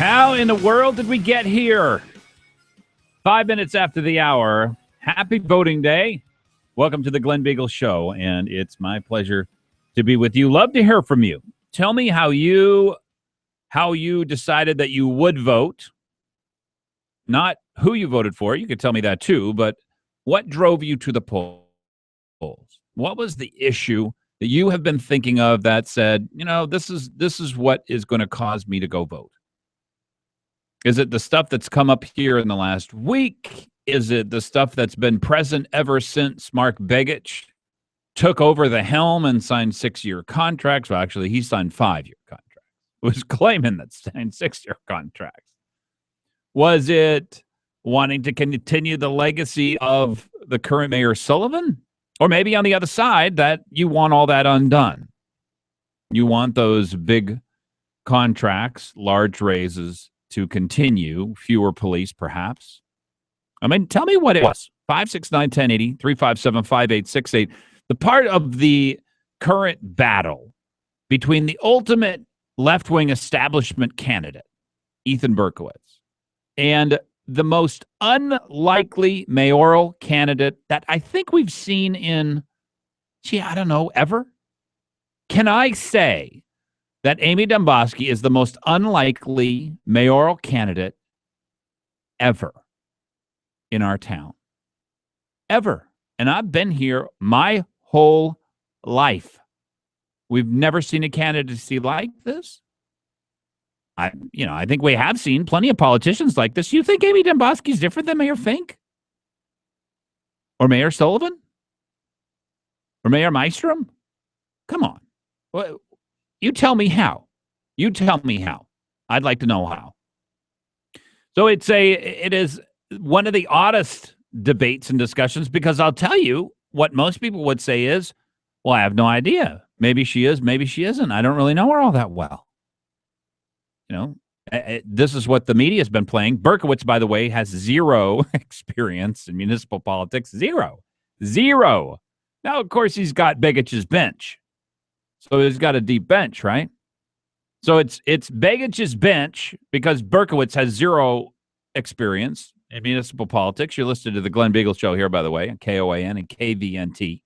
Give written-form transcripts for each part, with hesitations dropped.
How in the world did we get here? 5 minutes after the hour. Happy voting day. Welcome to the Glen Biegel Show, and it's my pleasure to be with you. Love to hear from you. Tell me how you decided that you would vote. Not who you voted for. You could tell me that too, but what drove you to the polls? What was the issue that you have been thinking of that said, this is what is going to cause me to go vote? Is it the stuff that's come up here in the last week? Is it the stuff that's been present ever since Mark Begich took over the helm and signed 6-year contracts? Well, actually, he signed 5-year contracts. Was claiming that signed 6-year contracts. Was it wanting to continue the legacy of the current Mayor Sullivan? Or maybe on the other side, that you want all that undone. You want those big contracts, large raises to continue, fewer police perhaps. I mean, tell me what it was. 569-1080, 357-5868. The part of the current battle between the ultimate left-wing establishment candidate, Ethan Berkowitz, and the most unlikely mayoral candidate that I think we've seen in, ever? Can I say that Amy Domboski is the most unlikely mayoral candidate ever in our town? Ever. And I've been here my whole life. We've never seen a candidacy like this. I think we have seen plenty of politicians like this. You think Amy Domboski is different than Mayor Fink? Or Mayor Sullivan? Or Mayor Maestrom? Come on. Well, you tell me how. I'd like to know how. So it is one of the oddest debates and discussions, because I'll tell you what most people would say is, well, I have no idea. Maybe she is, maybe she isn't. I don't really know her all that well. This is what the media has been playing. Berkowitz, by the way, has zero experience in municipal politics. Zero. Now, of course, he's got Begich's bench. So he's got a deep bench, right? So it's Begich's bench because Berkowitz has zero experience in municipal politics. You're listening to the Glen Biegel Show here, by the way, KOAN and KVNT.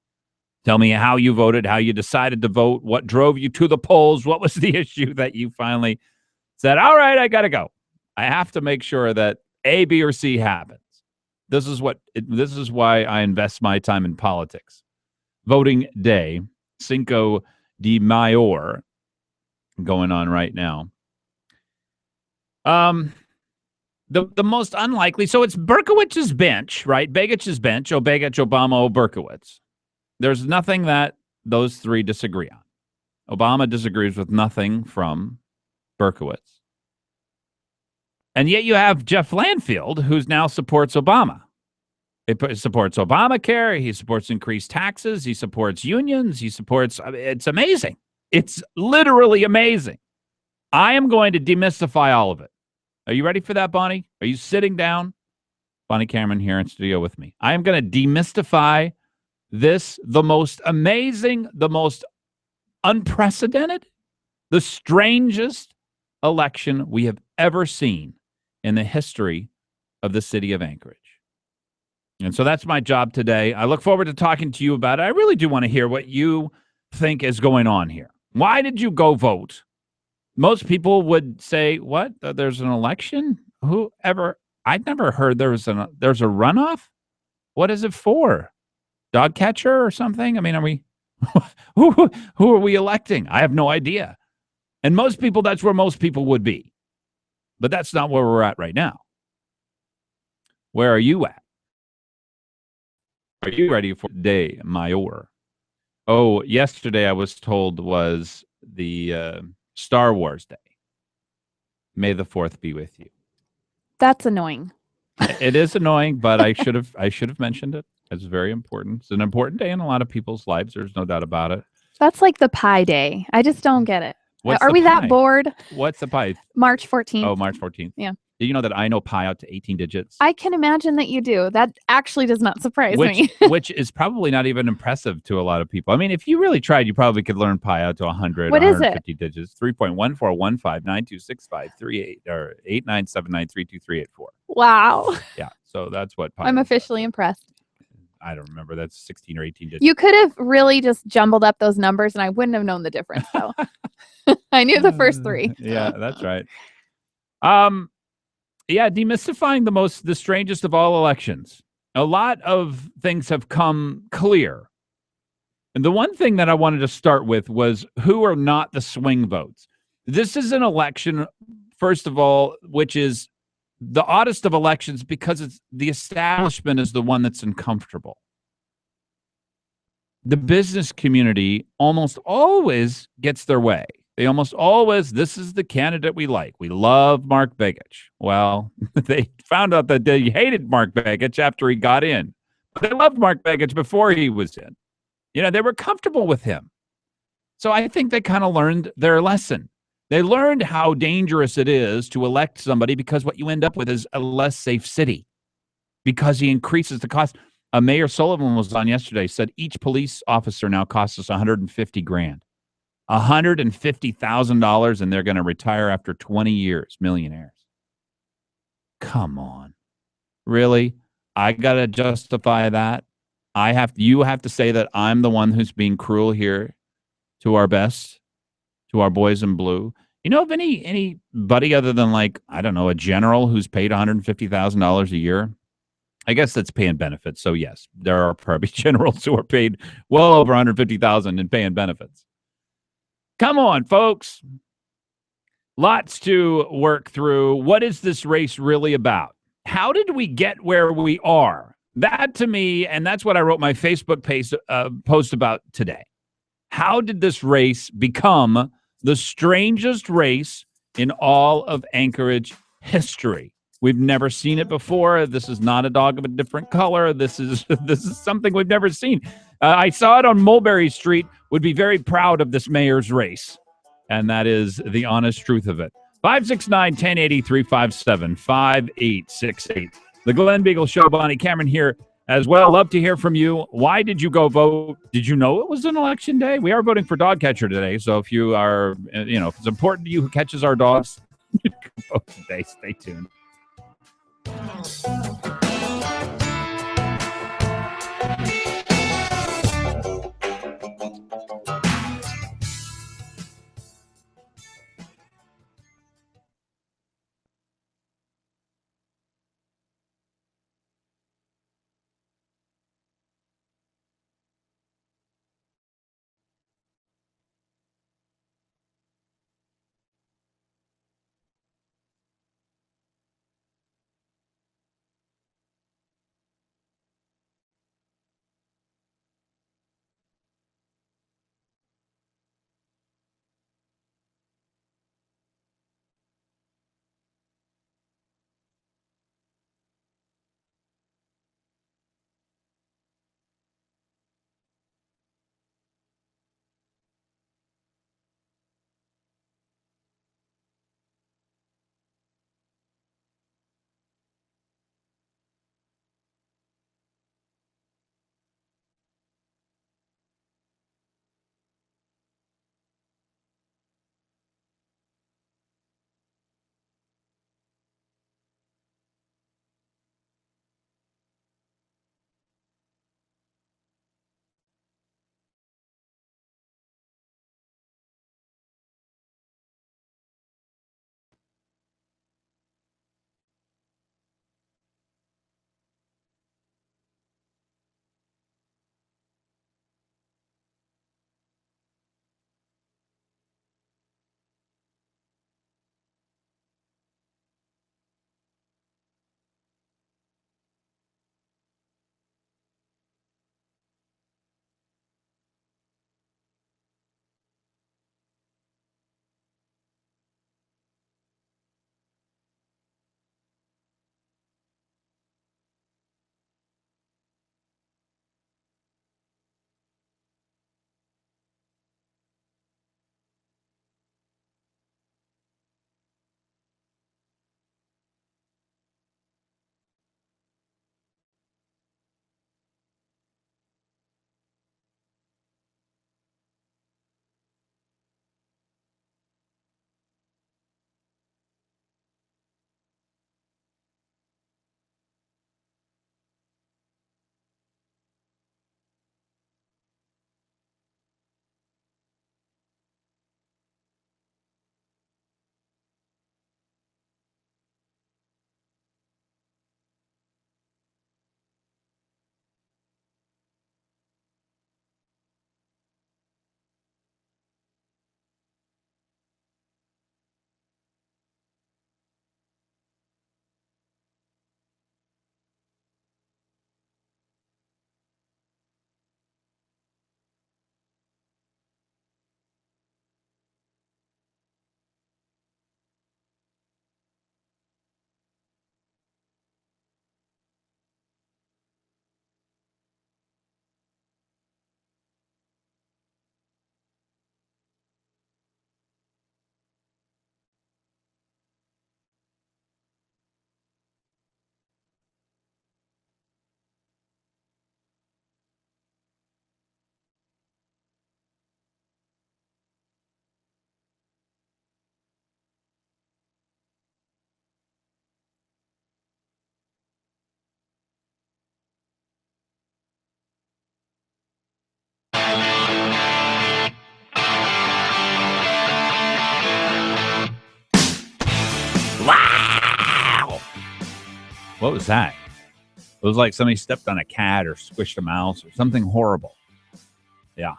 Tell me how you voted, how you decided to vote, what drove you to the polls, what was the issue that you finally said, all right, I got to go. I have to make sure that A, B, or C happens. This is why I invest my time in politics. Voting day, Cinco de Mayo, going on right now. The most unlikely, so it's Berkowitz's bench, right? Begich's bench, Begich, Obama, Berkowitz. There's nothing that those three disagree on. Obama disagrees with nothing from Berkowitz. And yet you have Jeff Lanfield, who now supports Obama. He supports Obamacare. He supports increased taxes. He supports unions. It's amazing. It's literally amazing. I am going to demystify all of it. Are you ready for that, Bonnie? Are you sitting down? Bonnie Cameron here in studio with me. I am going to demystify this, the most amazing, the most unprecedented, the strangest election we have ever seen in the history of the city of Anchorage. And so that's my job today. I look forward to talking to you about it. I really do want to hear what you think is going on here. Why did you go vote? Most people would say, what? There's an election? I'd never heard there's a runoff? What is it for? Dog catcher or something? I mean, are we who are we electing? I have no idea. And most people, that's where most people would be. But that's not where we're at right now. Where are you at? Are you ready for Day Mayor? Oh, yesterday I was told was the Star Wars Day. May the 4th be with you. That's annoying. It is annoying, but I should have mentioned it. It's very important. It's an important day in a lot of people's lives. There's no doubt about it. That's like the Pi Day. I just don't get it. What's Are we pie? that bored? What's the pie? March 14th. Oh, March 14th. Yeah. Did you know that I know pi out to 18 digits? I can imagine that you do. That actually does not surprise which me. which is probably not even impressive to a lot of people. I mean, if you really tried, you probably could learn pi out to 100, What is it? 150 digits. 3.1415926538 or 8979323884. Wow. Yeah, so that's what pi I'm is. officially impressed. I don't remember. That's 16 or 18 digits. You could have really just jumbled up those numbers and I wouldn't have known the difference though. I knew the first three. Yeah, that's right. Yeah, demystifying the strangest of all elections. A lot of things have come clear. And the one thing that I wanted to start with was who are not the swing votes. This is an election, first of all, which is the oddest of elections because it's the establishment is the one that's uncomfortable. The business community almost always gets their way. They almost always, this is the candidate we like. We love Mark Begich. Well, they found out that they hated Mark Begich after he got in. But they loved Mark Begich before he was in. They were comfortable with him. So I think they kind of learned their lesson. They learned how dangerous it is to elect somebody because what you end up with is a less safe city because he increases the cost. Mayor Sullivan was on yesterday, said each police officer now costs us $150,000. $150,000, and they're going to retire after 20 years, millionaires. Come on. Really? I got to justify that? You have to say that I'm the one who's being cruel here to our best, to our boys in blue. You know of anybody other than I don't know, a general who's paid $150,000 a year? I guess that's paying benefits. So yes, there are probably generals who are paid well over $150,000 in paying benefits. Come on, folks. Lots to work through. What is this race really about? How did we get where we are? That to me, and that's what I wrote my Facebook post about today. How did this race become the strangest race in all of Anchorage history? We've never seen it before. This is not a dog of a different color. This is something we've never seen. I saw it on Mulberry Street. Would be very proud of this mayor's race. And that is the honest truth of it. 569-1080-357-5868. The Glen Biegel Show, Bonnie Cameron here as well. Love to hear from you. Why did you go vote? Did you know it was an election day? We are voting for dog catcher today. So if you are, if it's important to you who catches our dogs, you can vote today. Stay tuned. What was that? It was like somebody stepped on a cat or squished a mouse or something horrible. Yeah.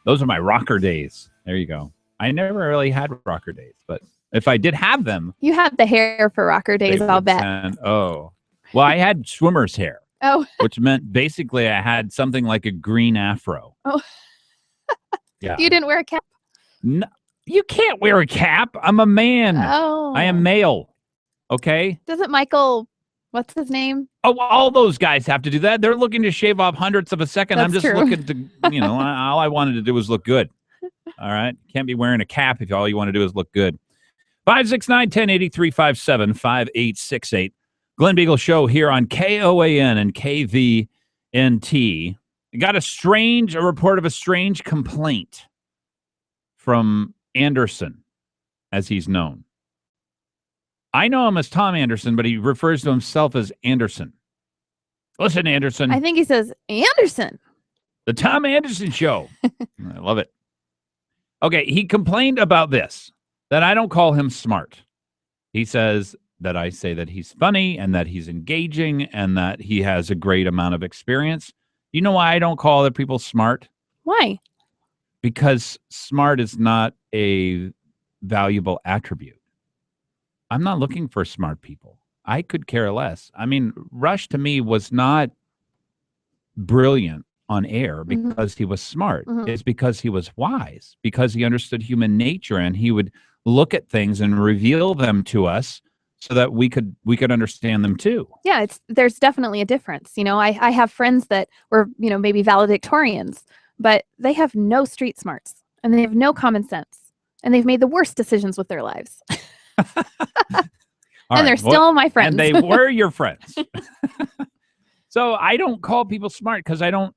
Those are my rocker days. There you go. I never really had rocker days, but if I did have them. You had the hair for rocker days, I'll bet. Well, I had swimmer's hair. Oh. Which meant basically I had something like a green afro. Oh. Yeah. You didn't wear a cap? No, you can't wear a cap. I'm a man. Oh. I am male. Okay? Doesn't Michael, what's his name? Oh, all those guys have to do that. They're looking to shave off hundredths of a second. That's I'm just true. looking to, all I wanted to do was look good. All right? Can't be wearing a cap if all you want to do is look good. 569-1083-57-5868. Glen Biegel Show here on KOAN and KVNT. Got a report of a strange complaint from Anderson, as he's known. I know him as Tom Anderson, but he refers to himself as Anderson. Listen, Anderson. I think he says Anderson. The Tom Anderson Show. I love it. Okay, he complained about this, that I don't call him smart. He says that I say that he's funny and that he's engaging and that he has a great amount of experience. You know why I don't call other people smart? Why? Because smart is not a valuable attribute. I'm not looking for smart people. I could care less. I mean, Rush to me was not brilliant on air because he was smart. It's because he was wise, because he understood human nature and he would look at things and reveal them to us so that we could understand them too. Yeah, there's definitely a difference. I have friends that were, maybe valedictorians, but they have no street smarts and they have no common sense and they've made the worst decisions with their lives. And they're still my friends. And they were your friends. So I don't call people smart because I don't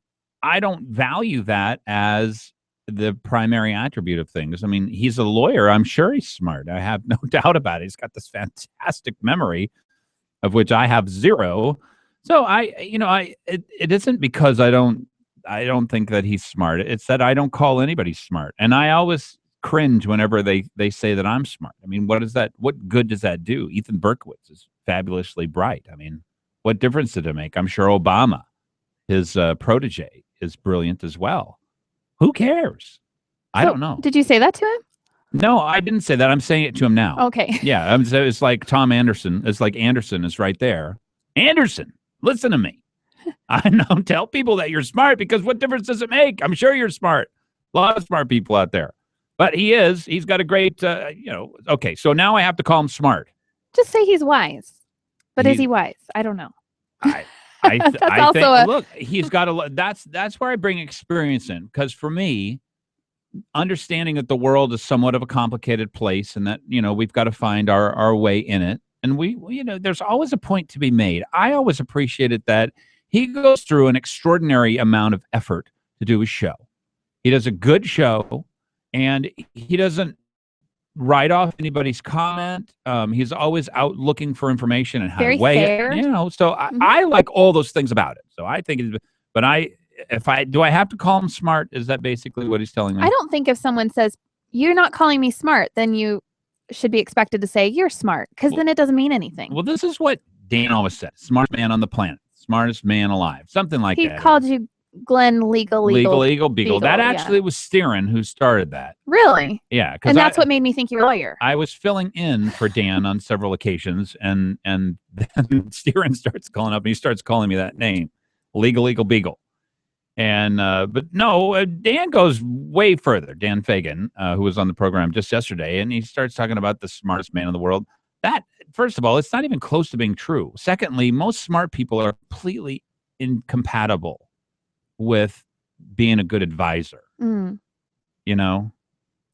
value that as the primary attribute of things. I mean, he's a lawyer. I'm sure he's smart. I have no doubt about it. He's got this fantastic memory of which I have zero. So it isn't because I don't think that he's smart. It's that I don't call anybody smart. And I always cringe whenever they say that I'm smart. I mean, what good does that do? Ethan Berkowitz is fabulously bright. I mean, what difference did it make? I'm sure Obama, his protege, is brilliant as well. Who cares? I don't know. Did you say that to him? No, I didn't say that. I'm saying it to him now. Okay. Yeah, it's like Tom Anderson. It's like Anderson is right there. Anderson, listen to me. I don't tell people that you're smart because what difference does it make? I'm sure you're smart. A lot of smart people out there. But he's got a great, okay, so now I have to call him smart. Just say he's wise. But is he wise? I don't know. I think, look, he's got that's where I bring experience in. Because for me, understanding that the world is somewhat of a complicated place and that, we've got to find our way in it. And we there's always a point to be made. I always appreciated that he goes through an extraordinary amount of effort to do his show. He does a good show. And he doesn't write off anybody's comment. He's always out looking for information and how to weigh it. So I like all those things about it. So I think, do I have to call him smart? Is that basically what he's telling me? I don't think if someone says, you're not calling me smart, then you should be expected to say you're smart because then it doesn't mean anything. Well, this is what Dan always said. Smartest man on the planet. Smartest man alive. Something like that. He called you Glen Legal Biegel. That actually was Steeren who started that. Really? Yeah. And that's what made me think you're a lawyer. I was filling in for Dan on several occasions, and then Steeren starts calling up, and he starts calling me that name, Legal Biegel. And but no, Dan goes way further. Dan Fagan, who was on the program just yesterday, and he starts talking about the smartest man in the world. That, first of all, it's not even close to being true. Secondly, most smart people are completely incompatible with being a good advisor, And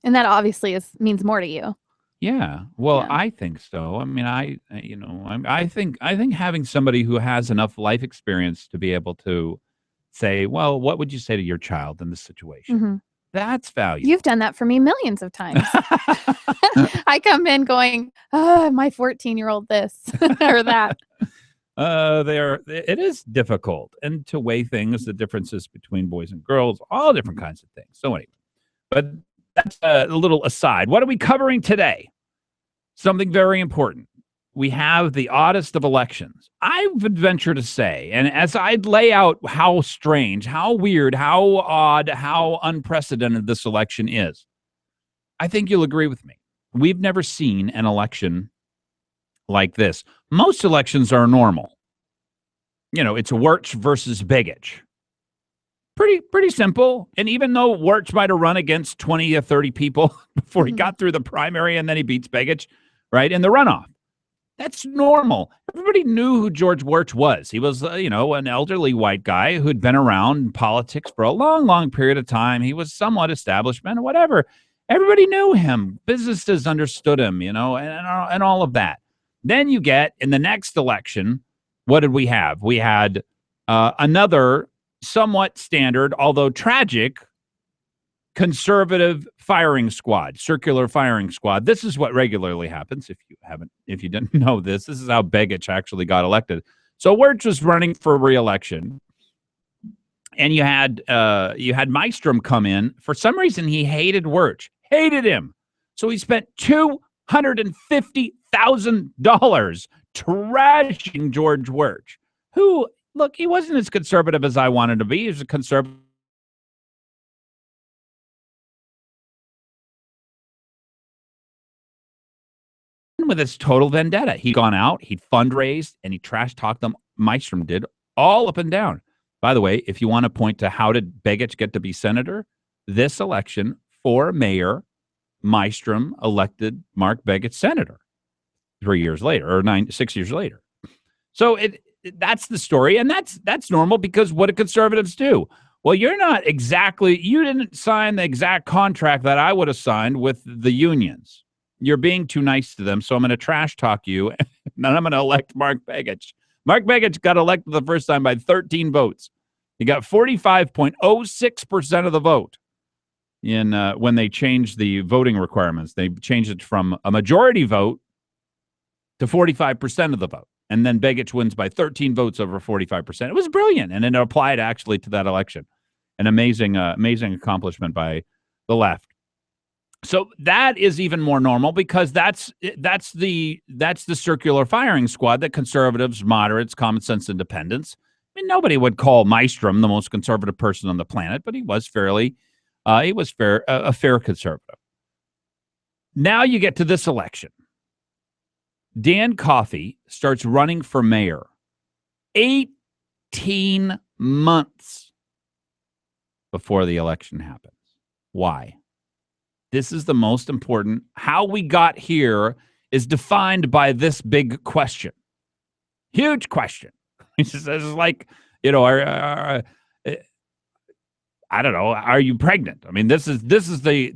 that obviously means more to you. Yeah. Well, I think so. I mean, I think having somebody who has enough life experience to be able to say, well, what would you say to your child in this situation? That's valuable. You've done that for me millions of times. I come in going, my 14-year-old this or that. It is difficult, and to weigh things, the differences between boys and girls, all different kinds of things. So anyway, but that's a little aside. What are we covering today? Something very important. we have the oddest of elections. I would venture to say, and as I'd lay out how strange, how weird, how odd, how unprecedented this election is, I think you'll agree with me. We've never seen an election like this. Most elections are normal. It's Wirtz versus Begich. Pretty simple. And even though Wirtz might have run against 20 or 30 people before he got through the primary and then he beats Begich, right, in the runoff, that's normal. Everybody knew who George Wirtz was. He was, an elderly white guy who'd been around in politics for a long, long period of time. He was somewhat establishment or whatever. Everybody knew him. Businesses understood him, and all of that. Then you get, in the next election, what did we have? We had another somewhat standard, although tragic, conservative firing squad, circular firing squad. This is what regularly happens. If you didn't know this is how Begich actually got elected. So Wirtz was running for re-election, and you had Maestrom come in. For some reason, he hated Wirtz, hated him. So he spent $250,000 trashing George Wirtz, who, look, he wasn't as conservative as I wanted to be. He was a conservative with his total vendetta. He'd gone out, he'd fundraised, and he trash-talked them. Maestrom did, all up and down. By the way, if you want to point to how did Begich get to be senator, this election for mayor, Maestrom elected Mark Begich senator 3 years later, or 6 years later. So that's the story, and that's normal, because what do conservatives do? Well, you didn't sign the exact contract that I would have signed with the unions. You're being too nice to them, so I'm going to trash talk you, and then I'm going to elect Mark Begich. Mark Begich got elected the first time by 13 votes. He got 45.06% of the vote when they changed the voting requirements. They changed it from a majority vote to 45% of the vote. And then Begich wins by 13 votes over 45%. It was brilliant, and it applied actually to that election. An amazing accomplishment by the left. So that is even more normal, because that's the circular firing squad that conservatives, moderates, common sense independents. I mean, nobody would call Maestrom the most conservative person on the planet, but he was a fair conservative. Now you get to this election. Dan Coffey starts running for mayor 18 months before the election happens. Why? This is the most important. How we got here is defined by this big question. Huge question. It's like, I don't know, are you pregnant? I mean, this is the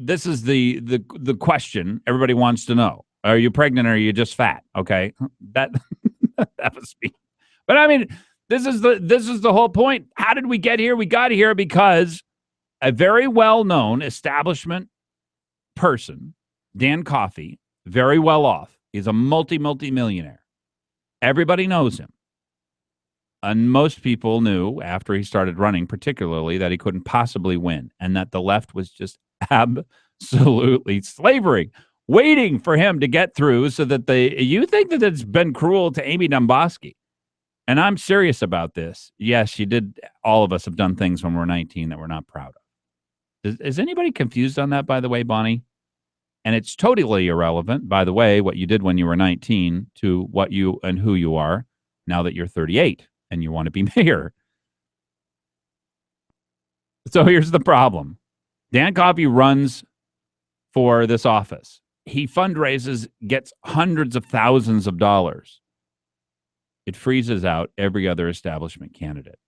question everybody wants to know. Are you pregnant or are you just fat? Okay. That was me. But I mean, this is the whole point. How did we get here? We got here because a very well-known establishment person, Dan Coffey, very well off. He's a multi-millionaire. Everybody knows him. And most people knew after he started running, particularly, that he couldn't possibly win, and that the left was just absolutely slavering, waiting for him to get through so that you think that it's been cruel to Amy Dombosky. And I'm serious about this. Yes, she did. All of us have done things when we're 19 that we're not proud of. Is anybody confused on that, by the way, Bonnie? And it's totally irrelevant, by the way, what you did when you were 19 to what you and who you are now that you're 38 and you want to be mayor. So here's the problem. Dan Coffey runs for this office. He fundraises, gets hundreds of thousands of dollars. It freezes out every other establishment candidate.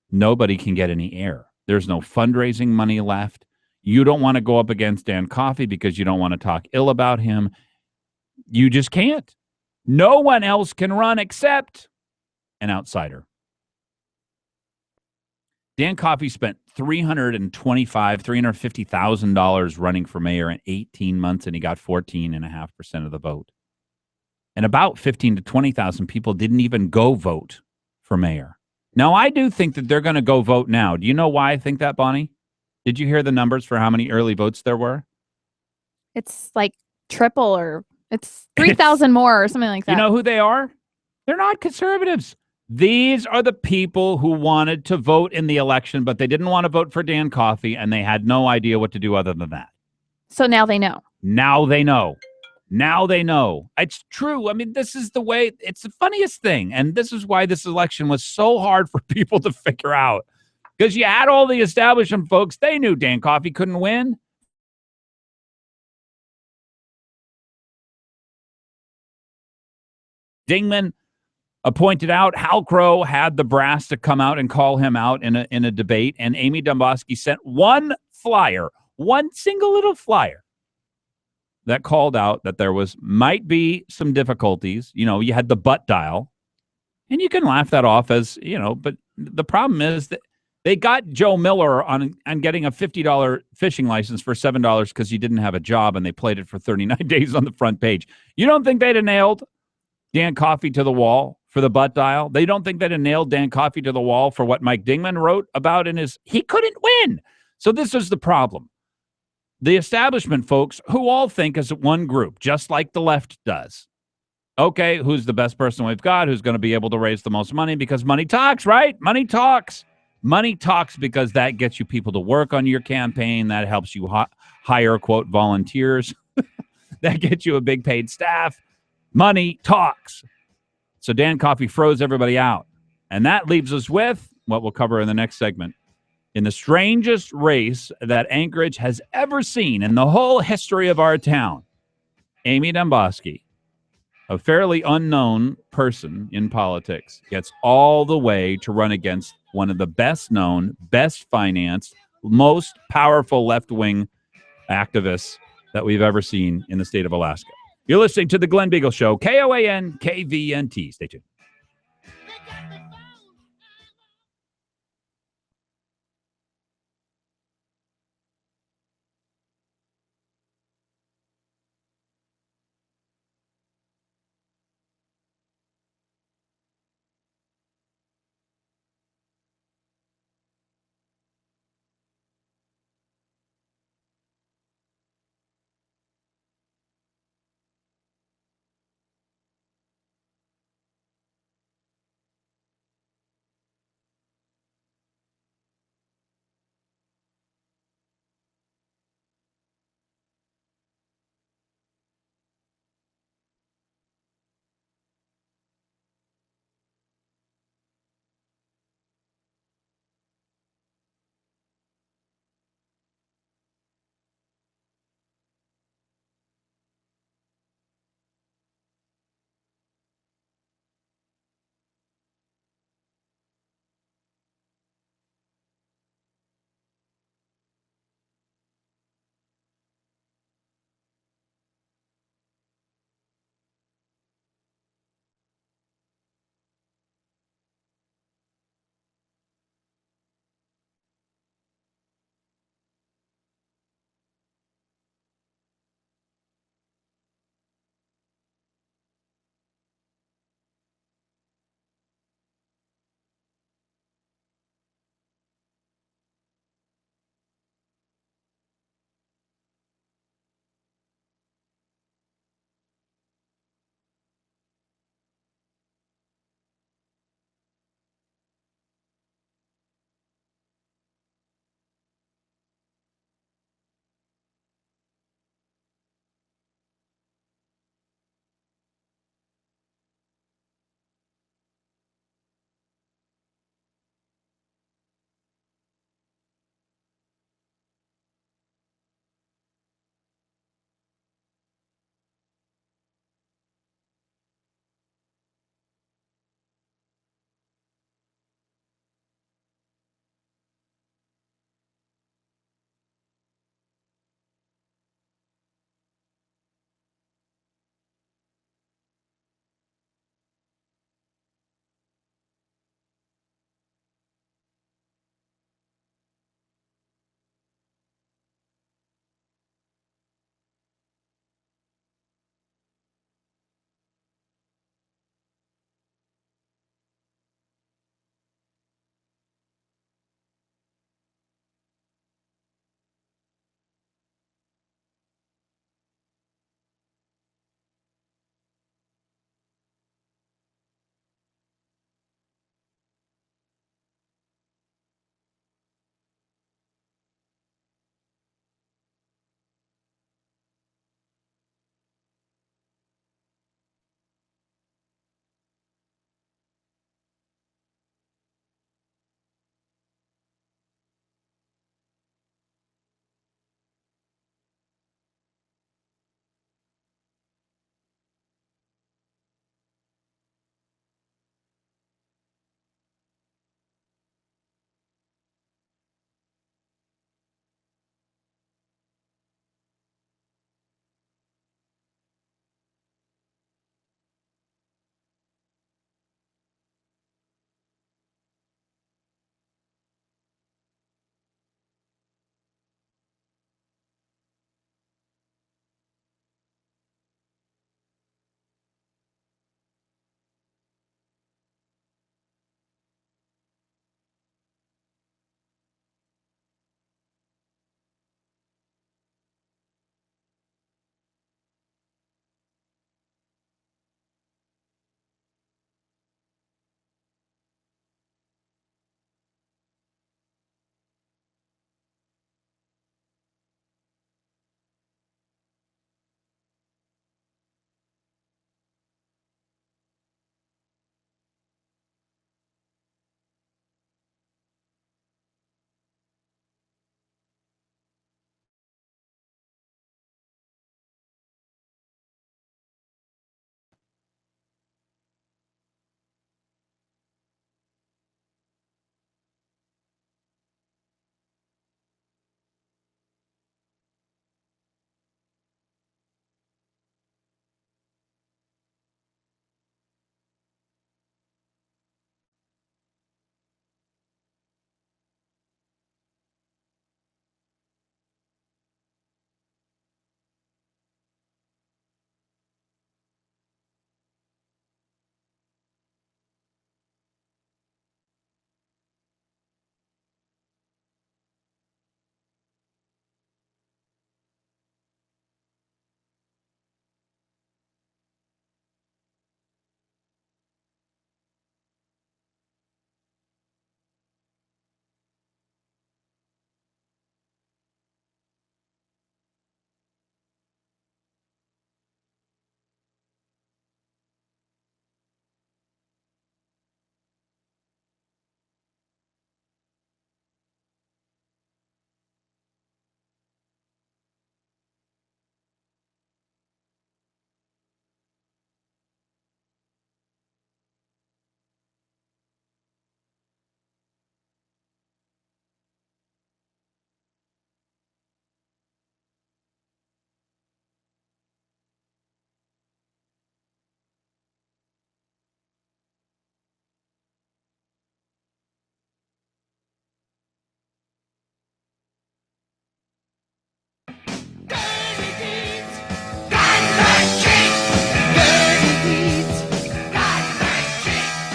Nobody can get any air. There's no fundraising money left. You don't want to go up against Dan Coffey because you don't want to talk ill about him. You just can't. No one else can run except an outsider. Dan Coffey spent $350,000 running for mayor in 18 months, and he got 14.5% of the vote. And about 15 to 20,000 people didn't even go vote for mayor. Now, I do think that they're going to go vote now. Do you know why I think that, Bonnie? Did you hear the numbers for how many early votes there were? It's like triple or It's 3,000 more or something like that. You know who they are? They're not conservatives. These are the people who wanted to vote in the election, but they didn't want to vote for Dan Coffey, and they had no idea what to do other than that. So now they know. Now they know. Now they know. It's true. I mean, this is the way. It's the funniest thing. And this is why this election was so hard for people to figure out. Because you had all the establishment folks. They knew Dan Coffey couldn't win. Dingman pointed out Hal Crow had the brass to come out and call him out in a debate. And Amy Dombosky sent one flyer, one single little flyer, that called out that there might be some difficulties. You know, you had the butt dial, and you can laugh that off as, but the problem is that they got Joe Miller on getting a $50 fishing license for $7 because he didn't have a job, and they played it for 39 days on the front page. You don't think they'd have nailed Dan Coffey to the wall for the butt dial? They don't think they'd have nailed Dan Coffey to the wall for what Mike Dingman wrote about he couldn't win. So this is the problem. The establishment folks, who all think as one group, just like the left does. Okay, who's the best person we've got? Who's going to be able to raise the most money? Because money talks, right? Money talks. Money talks because that gets you people to work on your campaign. That helps you hire, quote, volunteers. That gets you a big paid staff. Money talks. So Dan Coffey froze everybody out. And that leaves us with what we'll cover in the next segment. In the strangest race that Anchorage has ever seen in the whole history of our town, Amy Dombosky, a fairly unknown person in politics, gets all the way to run against one of the best known, best financed, most powerful left-wing activists that we've ever seen in the state of Alaska. You're listening to The Glen Biegel Show, KOAN, KVNT. Stay tuned.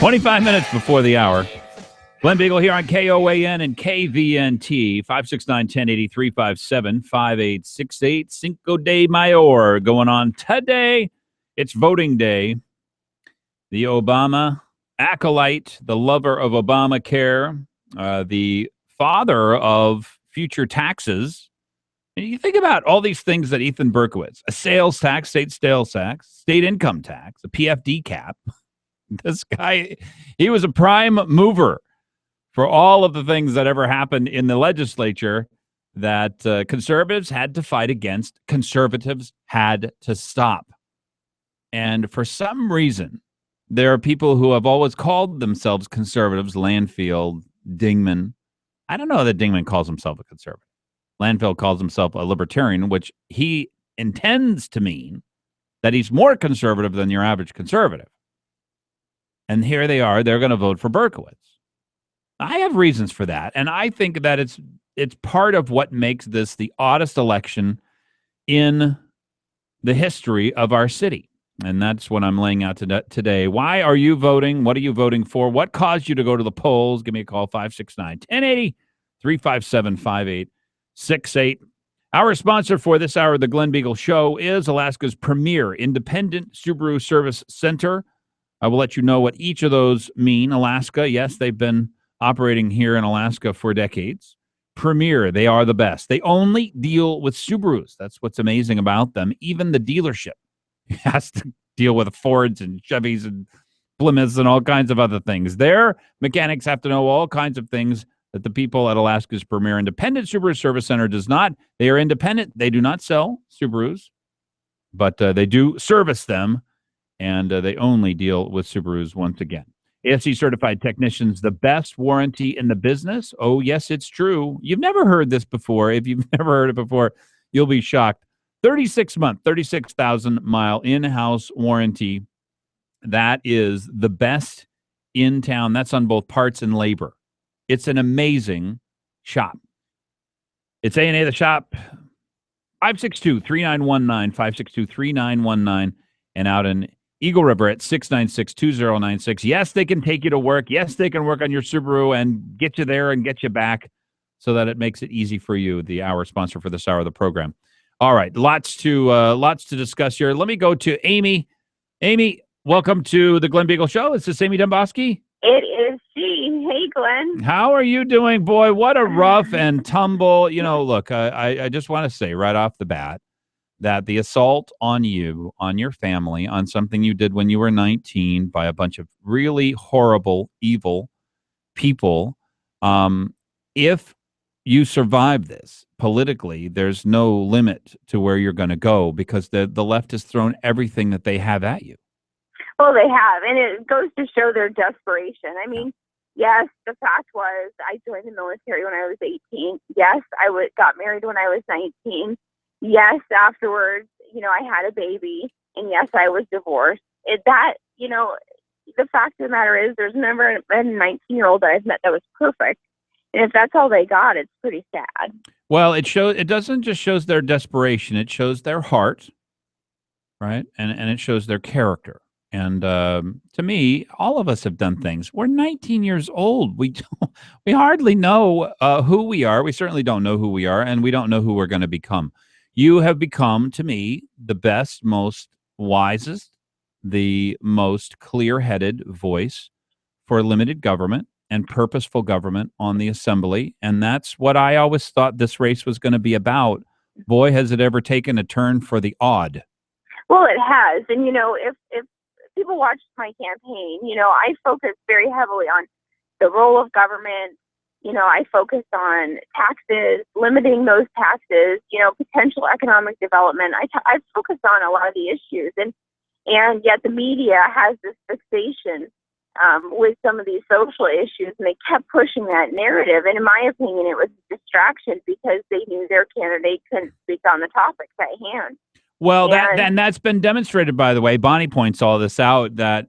25 minutes before the hour. Glen Biegel here on KOAN and KVNT, 569-1080-357-5868. Cinco de Mayo going on today. It's voting day. The Obama acolyte, the lover of Obamacare, the father of future taxes. And you think about all these things that Ethan Berkowitz, a sales tax, state sales tax, state income tax, a PFD cap. This guy, he was a prime mover for all of the things that ever happened in the legislature that conservatives had to fight against, conservatives had to stop. And for some reason, there are people who have always called themselves conservatives, Landfield, Dingman. I don't know that Dingman calls himself a conservative. Landfield calls himself a libertarian, which he intends to mean that he's more conservative than your average conservative. And here they are, they're going to vote for Berkowitz. I have reasons for that, and I think that it's part of what makes this the oddest election in the history of our city. And that's what I'm laying out today. Why are you voting? What are you voting for? What caused you to go to the polls? Give me a call, 569-1080-357-5868. Our sponsor for this hour of the Glen Biegel Show is Alaska's premier independent Subaru service center. I will let you know what each of those mean. Alaska, yes, they've been operating here in Alaska for decades. Premier, they are the best. They only deal with Subarus. That's what's amazing about them. Even the dealership has to deal with Fords and Chevys and Plymouths and all kinds of other things. Their mechanics have to know all kinds of things that the people at Alaska's premier independent Subaru service center does not. They are independent. They do not sell Subarus, but they do service them. And they only deal with Subarus once again. ASE certified technicians, the best warranty in the business. Oh, yes, it's true. You've never heard this before. If you've never heard it before, you'll be shocked. 36-month, 36,000-mile in-house warranty. That is the best in town. That's on both parts and labor. It's an amazing shop. It's A&A The Shop, 562-3919, 562-3919, and out in Eagle River at 696-2096. Yes, they can take you to work. Yes, they can work on your Subaru and get you there and get you back so that it makes it easy for you, the hour sponsor for this hour of the program. All right, lots to discuss here. Let me go to Amy. Amy, welcome to the Glen Biegel Show. Is this Amy Demboski? It is she. Hey, Glenn. How are you doing, boy? What a rough and tumble. You know, look, I just want to say right off the bat, that the assault on you, on your family, on something you did when you were 19 by a bunch of really horrible, evil people, if you survive this politically, there's no limit to where you're going to go because the left has thrown everything that they have at you. Well, they have, and it goes to show their desperation. I mean, yes, the fact was I joined the military when I was 18. Yes, I got married when I was 19. Yes, afterwards, I had a baby, and yes, I was divorced. The fact of the matter is there's never been a 19-year-old that I've met that was perfect. And if that's all they got, it's pretty sad. Well, it doesn't just shows their desperation. It shows their heart, right? And it shows their character. And to me, all of us have done things. We're 19 years old. We hardly know who we are. We certainly don't know who we are, and we don't know who we're going to become. You have become, to me, the best, most wisest, the most clear-headed voice for limited government and purposeful government on the assembly. And that's what I always thought this race was going to be about. Boy, has it ever taken a turn for the odd. Well, it has. And, if people watch my campaign, I focus very heavily on the role of government. I focused on taxes, limiting those taxes, potential economic development. I focused on a lot of the issues, and yet the media has this fixation with some of these social issues, and they kept pushing that narrative. And in my opinion, it was a distraction because they knew their candidate couldn't speak on the topics at hand. Well, that's been demonstrated, by the way. Bonnie points all this out, that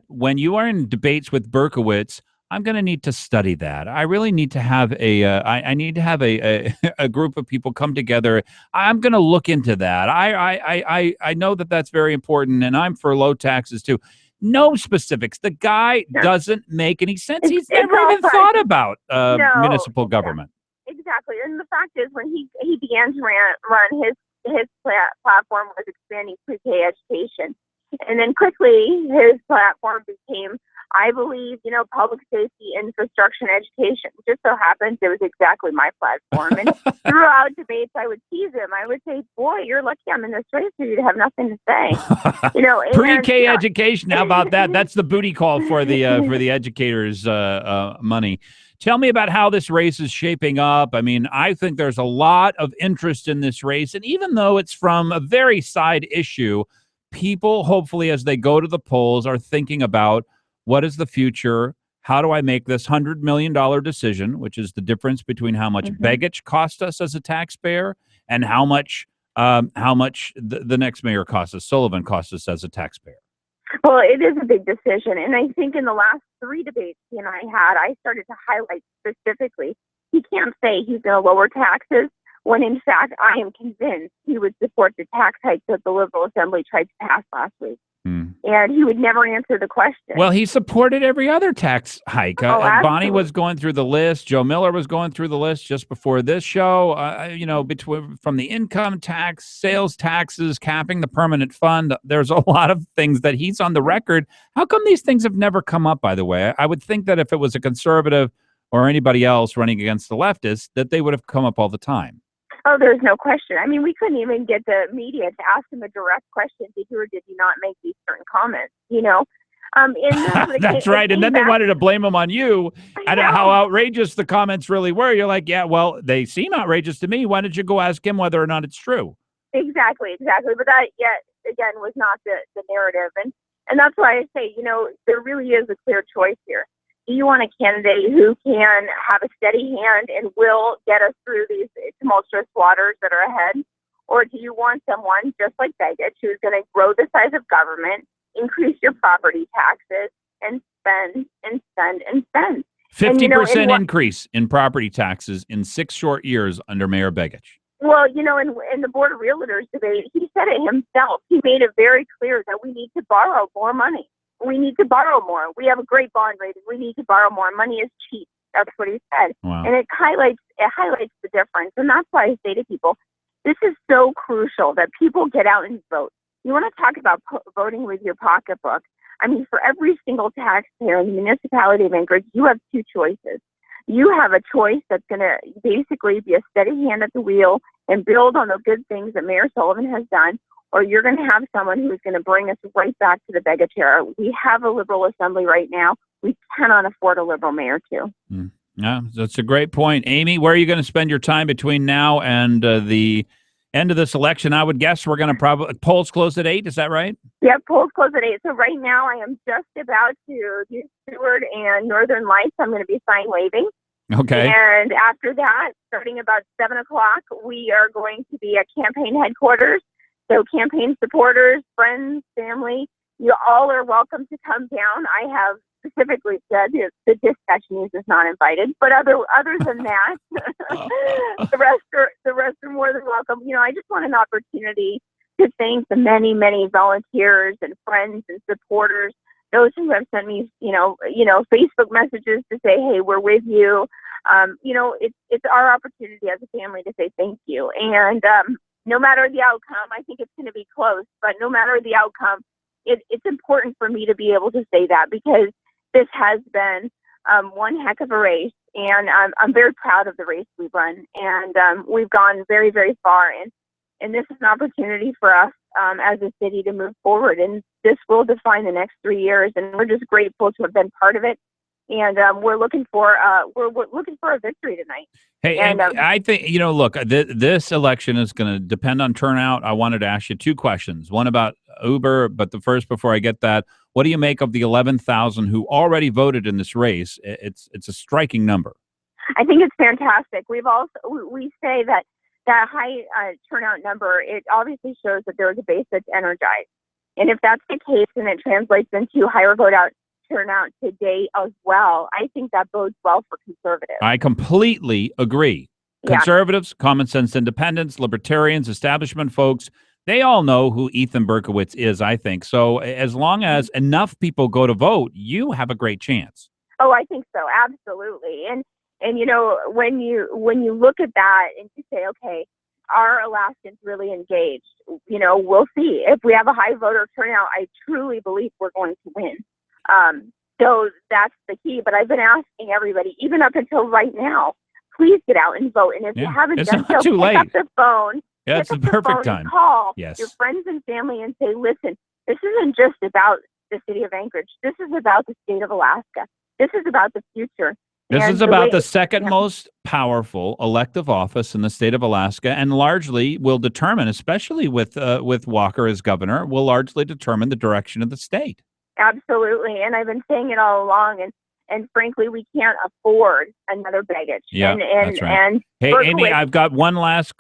when you are in debates with Berkowitz, I'm going to need to study that. I really need to have I need to have a group of people come together. I'm going to look into that. I know that that's very important, and I'm for low taxes too. No specifics. The guy doesn't make any sense. He's never even thought about municipal government. Exactly. And the fact is, when he began to run his platform was expanding pre-K education. And then quickly his platform became, I believe, public safety, infrastructure, and education. It just so happens it was exactly my platform. And throughout debates, I would tease him. I would say, boy, you're lucky I'm in this race for you to have nothing to say. Pre-K education. How about that? That's the booty call for the educators' money. Tell me about how this race is shaping up. I mean, I think there's a lot of interest in this race. And even though it's from a very side issue, people, hopefully, as they go to the polls, are thinking about what is the future? How do I make this $100 million decision, which is the difference between how much Begich cost us as a taxpayer and how much the next mayor cost us, Sullivan cost us as a taxpayer? Well, it is a big decision. And I think in the last 3 debates he and I had, I started to highlight specifically, he can't say he's going to lower taxes when, in fact, I am convinced he would support the tax hike that the Liberal Assembly tried to pass last week. And he would never answer the question. Well, he supported every other tax hike. Bonnie was going through the list. Joe Miller was going through the list just before this show. From the income tax, sales taxes, capping the permanent fund, there's a lot of things that he's on the record. How come these things have never come up, by the way? I would think that if it was a conservative or anybody else running against the leftists, that they would have come up all the time. Oh, there's no question. I mean, we couldn't even get the media to ask him a direct question. Did you or did you not make these certain comments? That's right. And then they wanted to blame him on you and how outrageous the comments really were. You're like, yeah, well, they seem outrageous to me. Why don't you go ask him whether or not it's true? Exactly. But that, again, was not the narrative. And that's why I say, there really is a clear choice here. Do you want a candidate who can have a steady hand and will get us through these tumultuous waters that are ahead? Or do you want someone just like Begich who's going to grow the size of government, increase your property taxes, and spend and spend and spend? 50% increase in property taxes in 6 short years under Mayor Begich. Well, in the Board of Realtors debate, he said it himself. He made it very clear that we need to borrow more money. We need to borrow more. We have a great bond rating. We need to borrow more. Money is cheap. That's what he said. Wow. And it highlights the difference. And that's why I say to people, this is so crucial that people get out and vote. You want to talk about voting with your pocketbook. I mean, for every single taxpayer in the municipality of Anchorage, you have 2 choices. You have a choice that's going to basically be a steady hand at the wheel and build on the good things that Mayor Sullivan has done, or you're going to have someone who's going to bring us right back to the Begich era. We have a Liberal Assembly right now. We cannot afford a Liberal mayor, too. Yeah, that's a great point. Amy, where are you going to spend your time between now and the end of this election? I would guess we're going to polls close at 8. Is that right? Yep, polls close at 8. So right now I am just about to do Seward and Northern Lights. I'm going to be sign waving. Okay. And after that, starting about 7 o'clock, we are going to be at campaign headquarters. So campaign supporters, friends, family, you all are welcome to come down. I have specifically said the dispatch news is not invited, but other than that, the rest are more than welcome. I just want an opportunity to thank the many, many volunteers and friends and supporters, those who have sent me, Facebook messages to say, hey, we're with you. It's our opportunity as a family to say thank you. And no matter the outcome, I think it's going to be close, but no matter the outcome, it's important for me to be able to say that, because this has been one heck of a race, and I'm very proud of the race we've run, and we've gone very, very far, and this is an opportunity for us as a city to move forward, and this will define the next 3 years, and we're just grateful to have been part of it. And we're looking for a victory tonight. Hey, and I think, look, this election is going to depend on turnout. I wanted to ask you 2 questions. One about Uber, but the first, before I get that, what do you make of the 11,000 who already voted in this race? It's a striking number. I think it's fantastic. We say that high turnout number, it obviously shows that there is a base that's energized. And if that's the case, and it translates into higher turnout today as well, I think that bodes well for conservatives. I completely agree. Conservatives, common sense independents, libertarians, establishment folks, They all know who Ethan Berkowitz is, I think. So as long as enough people go to vote, you have a great chance. Oh, I think so, absolutely. And when you look at that and you say, okay, are Alaskans really engaged? We'll see. If we have a high voter turnout, I truly believe we're going to win. So that's the key. But I've been asking everybody, even up until right now, please get out and vote. And if you haven't done so, pick up the phone. Yeah, it's the perfect time. And call your friends and family and say, listen, this isn't just about the city of Anchorage. This is about the state of Alaska. This is about the future. This is about the second most powerful elective office in the state of Alaska, and largely will determine, especially with Walker as governor, will largely determine the direction of the state. Absolutely, and I've been saying it all along, and frankly, we can't afford another baggage. Yeah, that's right. And hey, Amy, I've got one last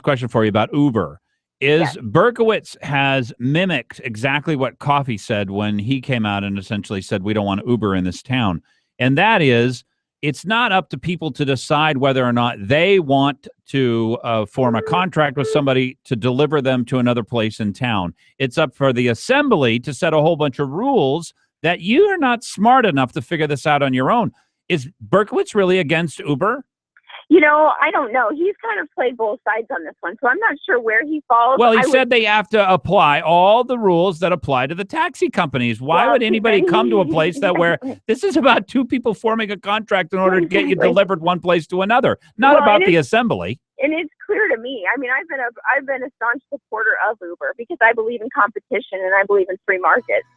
question for you about Uber. Berkowitz has mimicked exactly what Coffey said when he came out and essentially said we don't want Uber in this town. And that is, it's not up to people to decide whether or not they want to form a contract with somebody to deliver them to another place in town. It's up for the assembly to set a whole bunch of rules that you are not smart enough to figure this out on your own. Is Berkowitz really against Uber? I don't know. He's kind of played both sides on this one, so I'm not sure where he falls. Well, he said they have to apply all the rules that apply to the taxi companies. Why would anybody come to a place where this is about two people forming a contract in order to get you delivered one place to another, not about the assembly? And it's clear to me. I mean, I've been a staunch supporter of Uber because I believe in competition and I believe in free markets.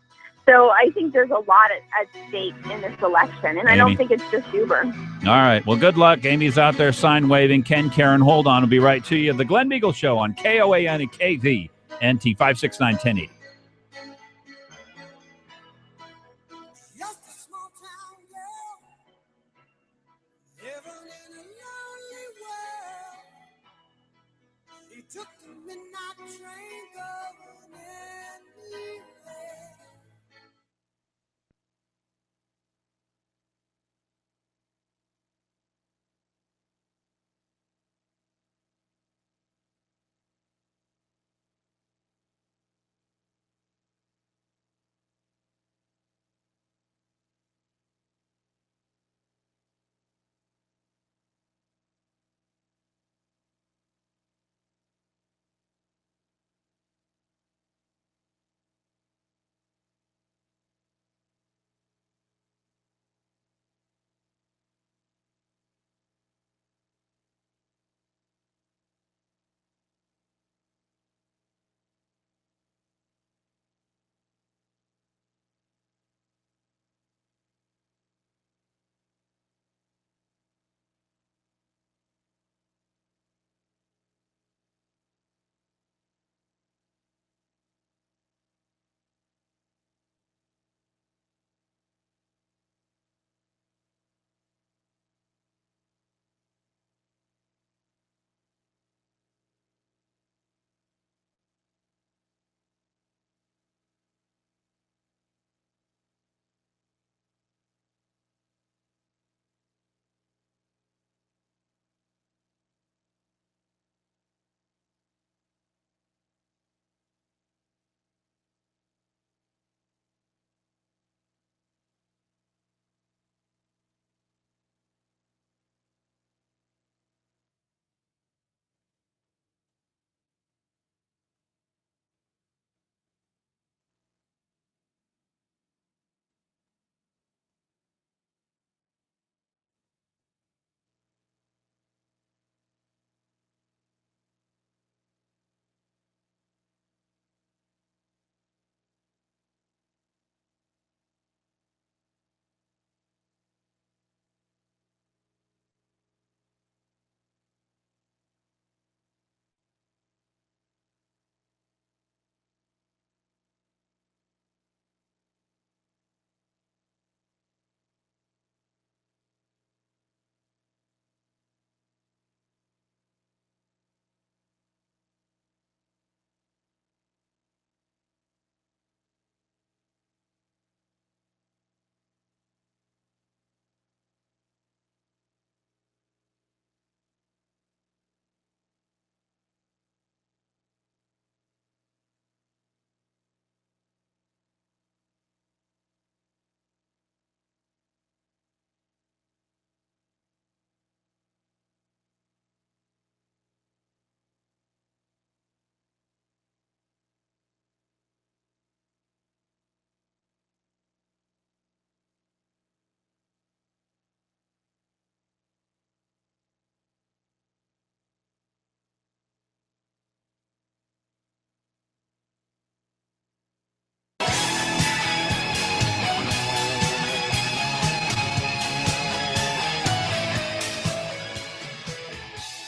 So I think there's a lot at stake in this election, and I don't think it's just Uber. All right. Well, good luck. Amy's out there sign waving. Ken, Karen, hold on. We'll be right to you. The Glen Biegel Show on KOAN and KVNT 569-1080.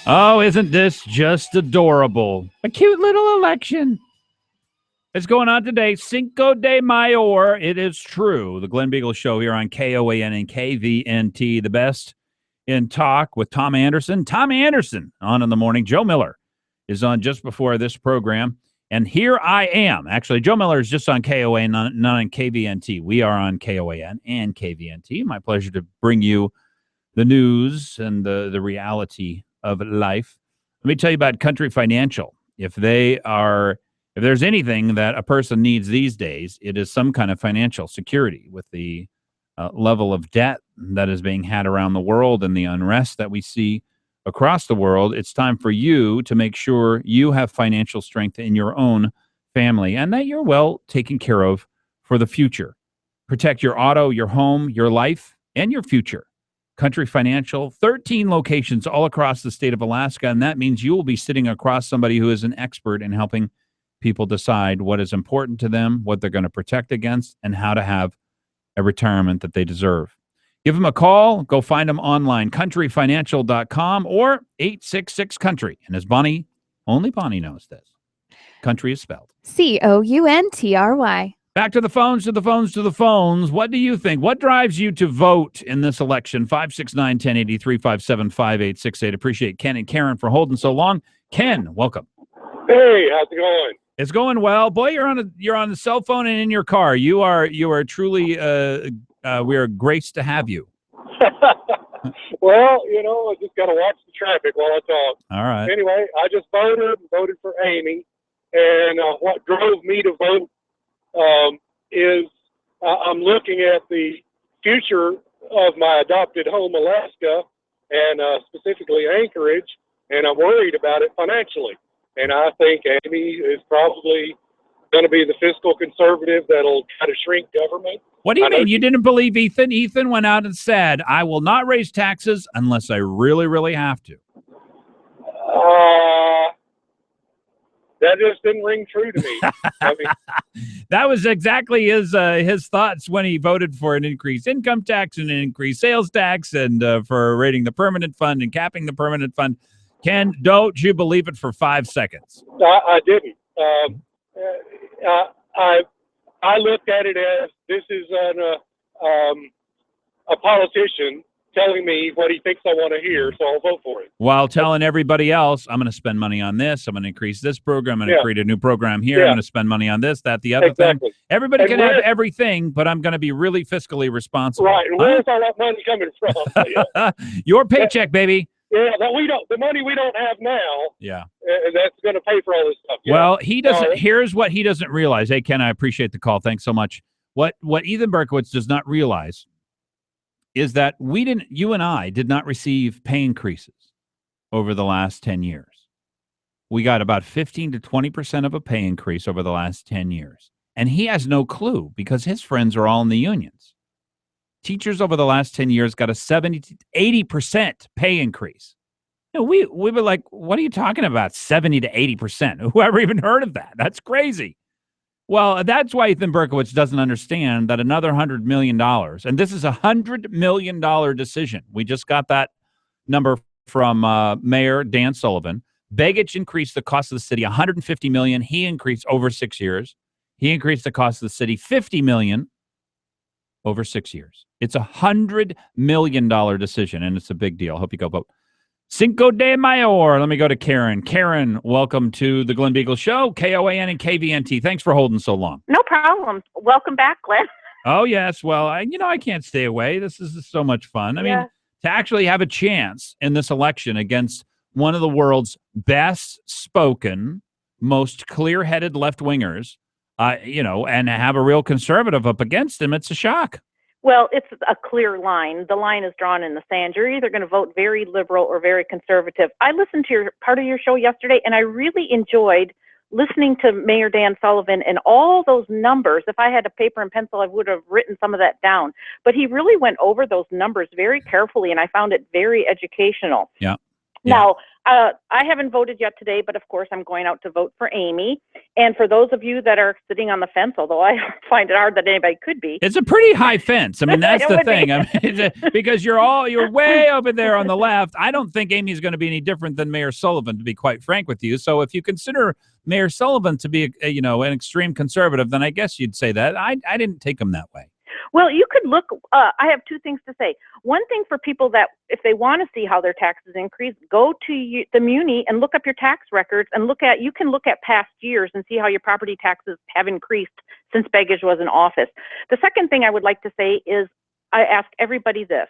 Oh, isn't this just adorable? A cute little election. It's going on today. Cinco de Mayo. It is true. The Glen Biegel Show here on KOAN and KVNT. The best in talk with Tom Anderson. Tom Anderson on in the morning. Joe Miller is on just before this program. And here I am. Actually, Joe Miller is just on KOAN, not on KVNT. We are on KOAN and KVNT. My pleasure to bring you the news and the reality of life. Let me tell you about Country Financial. If there's anything that a person needs these days, it is some kind of financial security. With the level of debt that is being had around the world and the unrest that we see across the world, it's time for you to make sure you have financial strength in your own family and that you're well taken care of for the future. Protect your auto, your home, your life, and your future. Country Financial, 13 locations all across the state of Alaska, and that means you will be sitting across somebody who is an expert in helping people decide what is important to them, what they're going to protect against, and how to have a retirement that they deserve. Give them a call. Go find them online, countryfinancial.com or 866-COUNTRY. And as Bonnie, only Bonnie knows this, country is spelled COUNTRY. Back to the phones. What do you think? What drives you to vote in this election? 569-1080, 357-5868. Appreciate Ken and Karen for holding so long. Ken, welcome. Hey, how's it going? It's going well. Boy, you're on the cell phone and in your car. You are truly we are graced to have you. Well, I just got to watch the traffic while I talk. All right. Anyway, I just voted for Amy, and what drove me to vote is I'm looking at the future of my adopted home, Alaska, and specifically Anchorage, and I'm worried about it financially. And I think Amy is probably going to be the fiscal conservative that'll try to shrink government. What do you mean? You didn't believe Ethan? Ethan went out and said, I will not raise taxes unless I really, really have to. That just didn't ring true to me. That was exactly his thoughts when he voted for an increased income tax and an increased sales tax and for rating the permanent fund and capping the permanent fund. Ken, don't you believe it for 5 seconds? I didn't. I looked at it as this is a politician telling me what he thinks I want to hear, so I'll vote for it. While telling everybody else, I'm going to spend money on this, I'm going to increase this program, I'm going to create a new program here, I'm going to spend money on this, that, the other thing. Everybody can have everything, but I'm going to be really fiscally responsible. Right, and where's all that money coming from? Your paycheck, baby. Yeah, but the money we don't have now. Yeah, that's going to pay for all this stuff. Well, he doesn't. Here's what he doesn't realize. Hey, Ken, I appreciate the call. Thanks so much. What Ethan Berkowitz does not realize is that you and I did not receive pay increases over the last 10 years. We got about 15 to 20% of a pay increase over the last 10 years, and he has no clue because his friends are all in the unions. Teachers over the last 10 years got a 70 to 80% pay increase. We were like, what are you talking about? 70 to 80%. Whoever even heard of that? That's crazy. Well, that's why Ethan Berkowitz doesn't understand that another $100 million, and this is a $100 million decision. We just got that number from Mayor Dan Sullivan. Begich increased the cost of the city $150 million. He increased over 6 years. He increased the cost of the city $50 million over 6 years. It's a $100 million decision, and it's a big deal. Hope you go vote. Cinco de Mayo. Let me go to Karen. Karen, welcome to the Glen Biegel Show, KOAN and KVNT. Thanks for holding so long. No problem. Welcome back, Glenn. Oh, yes. Well, I can't stay away. This is so much fun. I mean, to actually have a chance in this election against one of the world's best spoken, most clear-headed left-wingers, and have a real conservative up against him, it's a shock. Well, it's a clear line. The line is drawn in the sand. You're either going to vote very liberal or very conservative. I listened to part of your show yesterday, and I really enjoyed listening to Mayor Dan Sullivan and all those numbers. If I had a paper and pencil, I would have written some of that down. But he really went over those numbers very carefully, and I found it very educational. Yeah. Now, I haven't voted yet today, but of course I'm going out to vote for Amy. And for those of you that are sitting on the fence, although I find it hard that anybody could be. It's a pretty high fence. I mean, that's the thing. I mean, because you're way over there on the left. I don't think Amy's going to be any different than Mayor Sullivan, to be quite frank with you. So if you consider Mayor Sullivan to be, an extreme conservative, then I guess you'd say that. I didn't take him that way. Well, you could look, I have two things to say. One thing for people that, if they want to see how their taxes increase, go to the Muni and look up your tax records and you can look at past years and see how your property taxes have increased since Begich was in office. The second thing I would like to say is, I ask everybody this: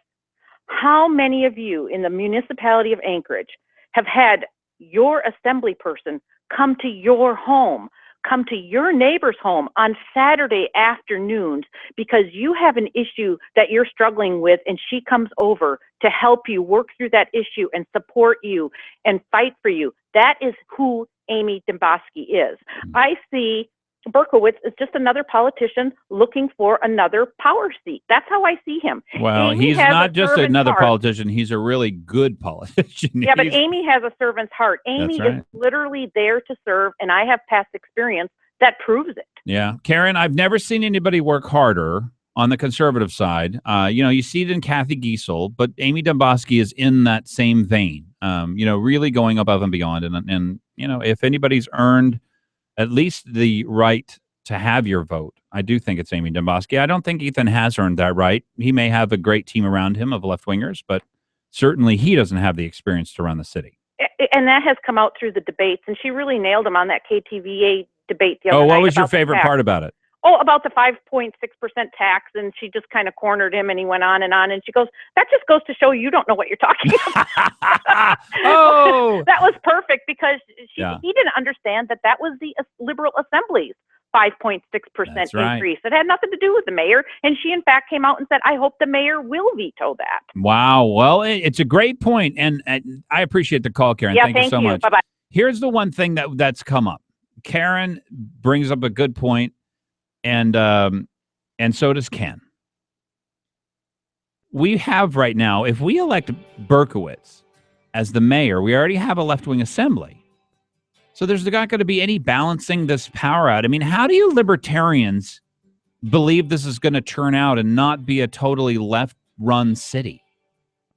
how many of you in the municipality of Anchorage have had your assembly person come to your home, come to your neighbor's home on Saturday afternoons because you have an issue that you're struggling with, and she comes over to help you work through that issue and support you and fight for you? That is who Amy Demboski is. I see Berkowitz is just another politician looking for another power seat. That's how I see him. Well, Amy he's has not a just servant's another heart. politician. He's a really good politician. Yeah, but Amy has a servant's heart. Amy That's right. is literally there to serve, and I have past experience that proves it. Yeah. Karen, I've never seen anybody work harder on the conservative side. You see it in Kathy Giesel, but Amy Demboski is in that same vein, really going above and beyond. And if anybody's earned at least the right to have your vote, I do think it's Amy Demboski. I don't think Ethan has earned that right. He may have a great team around him of left-wingers, but certainly he doesn't have the experience to run the city. And that has come out through the debates, and she really nailed him on that KTVA debate the other night. What was your favorite part about it? Oh, about the 5.6% tax, and she just kind of cornered him, and he went on, and she goes, that just goes to show you don't know what you're talking about. Oh! That was perfect, because he didn't understand that was the Liberal Assembly's 5.6% increase. Right. It had nothing to do with the mayor, and she, in fact, came out and said, I hope the mayor will veto that. Wow. Well, it's a great point, and I appreciate the call, Karen. Yeah, thank you so much. Bye-bye. Here's the one thing that's come up. Karen brings up a good point, and so does Ken. We have right now, if we elect Berkowitz as the mayor, we already have a left-wing assembly. So there's not going to be any balancing this power out. I mean, how do you libertarians believe this is going to turn out and not be a totally left-run city?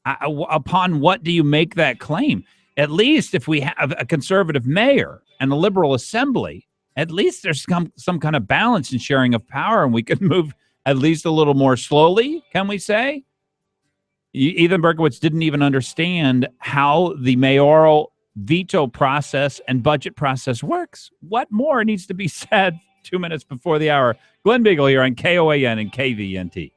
Upon what do you make that claim? At least if we have a conservative mayor and a liberal assembly, at least there's some kind of balance in sharing of power, and we can move at least a little more slowly, can we say? Ethan Berkowitz didn't even understand how the mayoral veto process and budget process works. What more needs to be said 2 minutes before the hour? Glen Biegel here on KOAN and KVNT.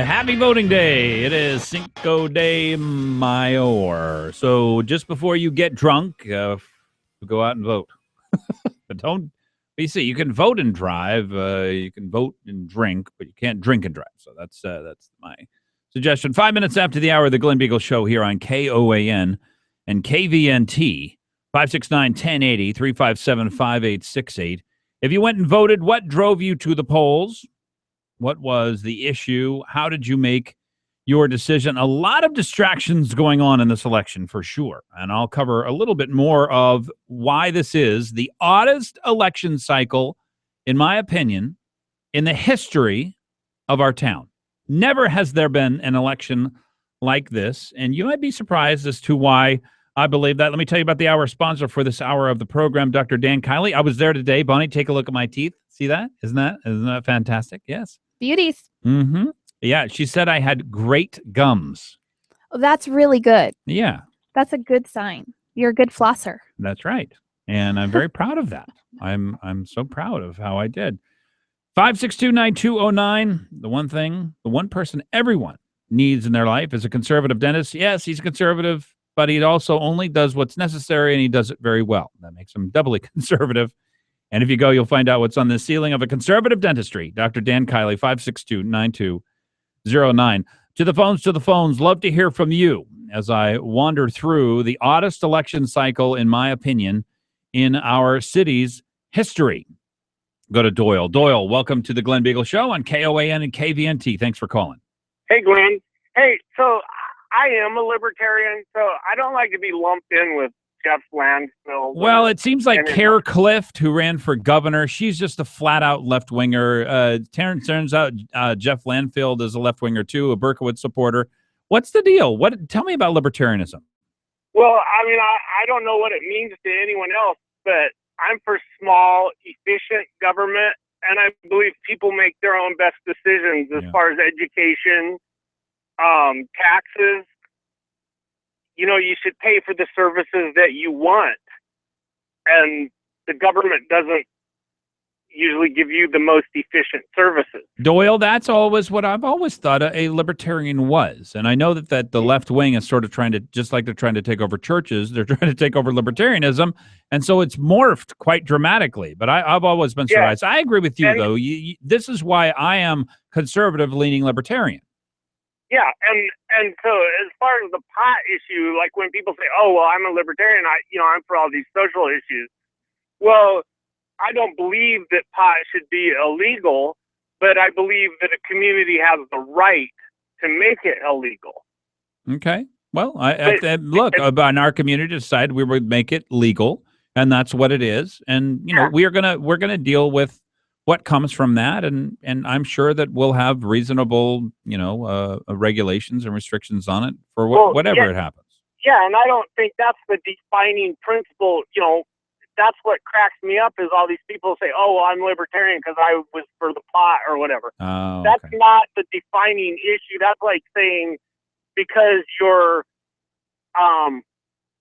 Happy voting day. It is Cinco de Mayo. So just before you get drunk, go out and vote. But don't, you see, you can vote and drive. You can vote and drink, but you can't drink and drive. So that's my suggestion. 5 minutes after the hour of the Glen Biegel Show here on KOAN and KVNT, 569-1080, 357-5868. If you went and voted, what drove you to the polls? What was the issue? How did you make your decision? A lot of distractions going on in this election for sure. And I'll cover a little bit more of why this is the oddest election cycle, in my opinion, in the history of our town. Never has there been an election like this. And you might be surprised as to why I believe that. Let me tell you about the hour sponsor for this hour of the program, Dr. Dan Kiley. I was there today. Bonnie, take a look at my teeth. See that? Isn't that fantastic? Yes. Beauties. Mm-hmm. Yeah, she said I had great gums. Oh, that's really good. Yeah. That's a good sign. You're a good flosser. That's right. And I'm very proud of that. I'm so proud of how I did. 5629209. The one person everyone needs in their life is a conservative dentist. Yes, he's conservative, but he also only does what's necessary, and he does it very well. That makes him doubly conservative. And if you go, you'll find out what's on the ceiling of a conservative dentistry. Dr. Dan Kiley, 5629209. To the phones. Love to hear from you as I wander through the oddest election cycle, in my opinion, in our city's history. Go to Doyle. Doyle, welcome to the Glen Biegel Show on KOAN and KVNT. Thanks for calling. Hey, Glenn. Hey, so I am a libertarian, so I don't like to be lumped in with Jeff Landfill. Well, it seems like Kara Clift, who ran for governor, she's just a flat-out left-winger. Turns out Jeff Landfill is a left-winger, too, a Berkowitz supporter. What's the deal? Tell me about libertarianism. Well, I mean, I don't know what it means to anyone else, but I'm for small, efficient government, and I believe people make their own best decisions as far as education, taxes. You know, you should pay for the services that you want, and the government doesn't usually give you the most efficient services. Doyle, that's always what I've always thought a libertarian was. And I know that the left wing is sort of trying to, just like they're trying to take over churches, they're trying to take over libertarianism. And so it's morphed quite dramatically. But I've always been surprised. I agree with you, though. This is why I am conservative-leaning libertarian. Yeah, and so as far as the pot issue, like when people say, "Oh, well, I'm a libertarian, I'm for all these social issues." Well, I don't believe that pot should be illegal, but I believe that a community has the right to make it illegal. Okay. Well, look, on our community decided we would make it legal, and that's what it is. And we're gonna deal with what comes from that, and I'm sure that we'll have reasonable, regulations and restrictions on it for whatever it happens. Yeah, and I don't think that's the defining principle. That's what cracks me up is all these people say, "Oh, well, I'm libertarian because I was for the pot or whatever." Oh, that's not the defining issue. That's like saying because you're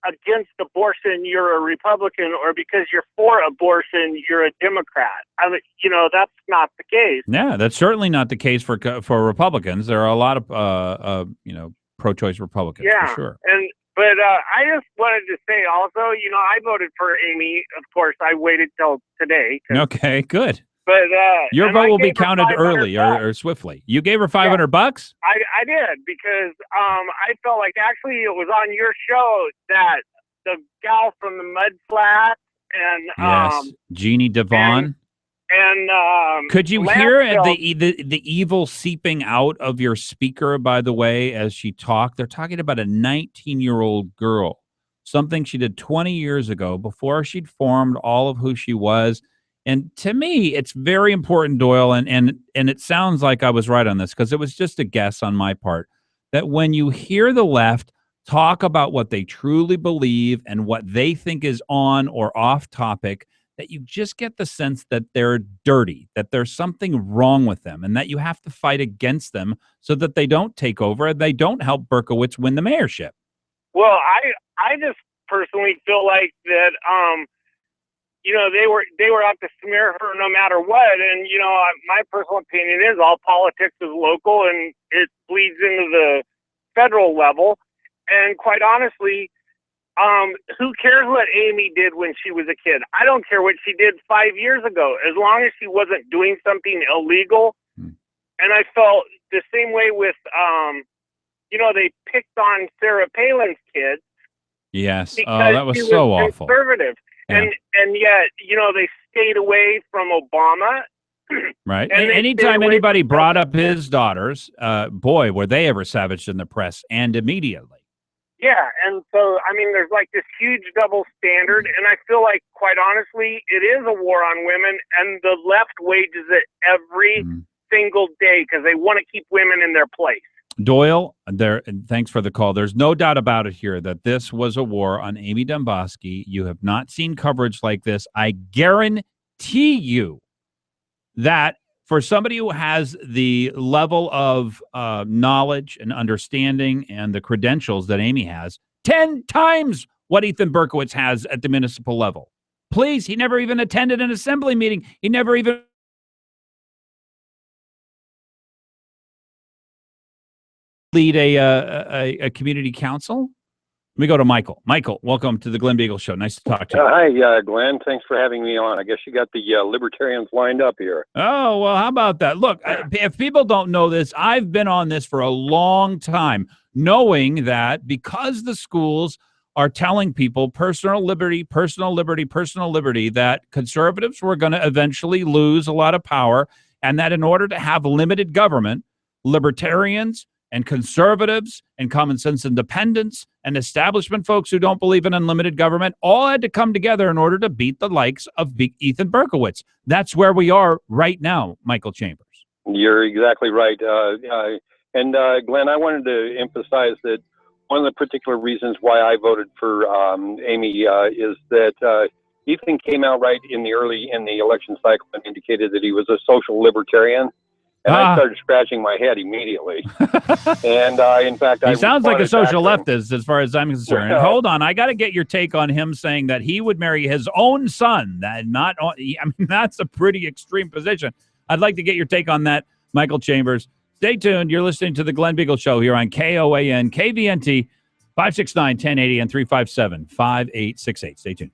against abortion, you're a Republican, or because you're for abortion, you're a Democrat. That's not the case. Yeah, that's certainly not the case for Republicans. There are a lot of pro-choice Republicans, for sure. But I just wanted to say also, I voted for Amy. Of course, I waited till today. Okay, good. But your vote will be counted early or swiftly. You gave her $500? I did because I felt like actually it was on your show that the gal from the Mud Flats and Jeannie Devon. And could you hear the evil seeping out of your speaker, by the way, as she talked? They're talking about a 19-year-old girl, something she did 20 years ago before she'd formed all of who she was. And to me, it's very important, Doyle, and it sounds like I was right on this because it was just a guess on my part, that when you hear the left talk about what they truly believe and what they think is on or off topic, that you just get the sense that they're dirty, that there's something wrong with them, and that you have to fight against them so that they don't take over and they don't help Berkowitz win the mayorship. Well, I just personally feel like that, they were out to smear her no matter what. And my personal opinion is all politics is local, and it bleeds into the federal level. And quite honestly, who cares what Amy did when she was a kid? I don't care what she did 5 years ago, as long as she wasn't doing something illegal. And I felt the same way with, they picked on Sarah Palin's kids. Yes. Oh, that was so awful. Conservative. Yeah. And yet, they stayed away from Obama. Right. And anytime anybody brought up his daughters, boy, were they ever savaged in the press, and immediately. Yeah, and so, there's like this huge double standard, and I feel like, quite honestly, it is a war on women, and the left wages it every single day because they want to keep women in their place. Doyle, thanks for the call. There's no doubt about it here that this was a war on Amy Demboski. You have not seen coverage like this. I guarantee you that for somebody who has the level of knowledge and understanding and the credentials that Amy has, 10 times what Ethan Berkowitz has at the municipal level. Please, he never even attended an assembly meeting. He never even lead a community council. Let me go to Michael. Michael, welcome to the Glen Biegel Show. Nice to talk to you. Hi, Glenn. Thanks for having me on. I guess you got the libertarians lined up here. Oh, well, how about that? Look, if people don't know this, I've been on this for a long time, knowing that because the schools are telling people personal liberty, that conservatives were going to eventually lose a lot of power, and that in order to have limited government, libertarians and conservatives and common sense independents and establishment folks who don't believe in unlimited government all had to come together in order to beat the likes of Ethan Berkowitz. That's where we are right now, Michael Chambers. You're exactly right. And Glenn, I wanted to emphasize that one of the particular reasons why I voted for Amy is that Ethan came out right in the election cycle and indicated that he was a social libertarian. And I started scratching my head immediately. And in fact, he sounds like a social leftist as far as I'm concerned. Well, hold on. I got to get your take on him saying that he would marry his own son. That's a pretty extreme position. I'd like to get your take on that, Michael Chambers. Stay tuned. You're listening to the Glen Biegel Show here on KOAN, KVNT, 569-1080 and 357-5868. Stay tuned.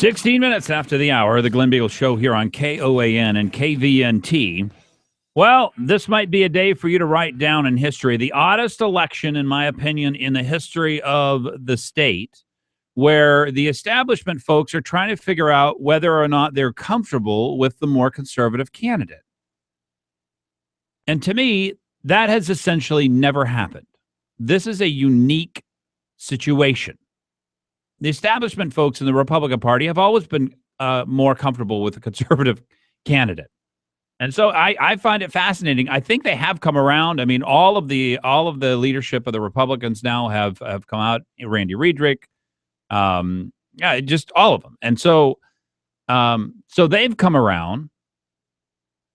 16 minutes after the hour, the Glen Biegel Show here on KOAN and KVNT. Well, this might be a day for you to write down in history. The oddest election, in my opinion, in the history of the state, where the establishment folks are trying to figure out whether or not they're comfortable with the more conservative candidate. And to me, that has essentially never happened. This is a unique situation. The establishment folks in the Republican Party have always been more comfortable with the conservative candidate. And so I find it fascinating. I think they have come around. I mean, all of the leadership of the Republicans now have come out. Randy Riedrich, just all of them. And so they've come around.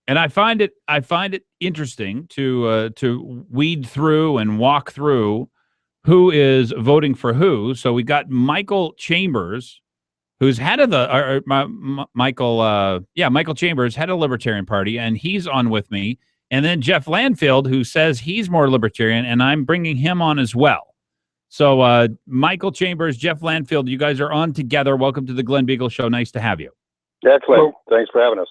And I find it interesting to weed through and walk through who is voting for who. So we got Michael Chambers, who's head of the Michael Chambers, head of the Libertarian Party, and he's on with me. And then Jeff Landfield, who says he's more libertarian, and I'm bringing him on as well. So Michael Chambers, Jeff Landfield, you guys are on together. Welcome to the Glen Biegel Show. Nice to have you. Excellent. Thanks for having us.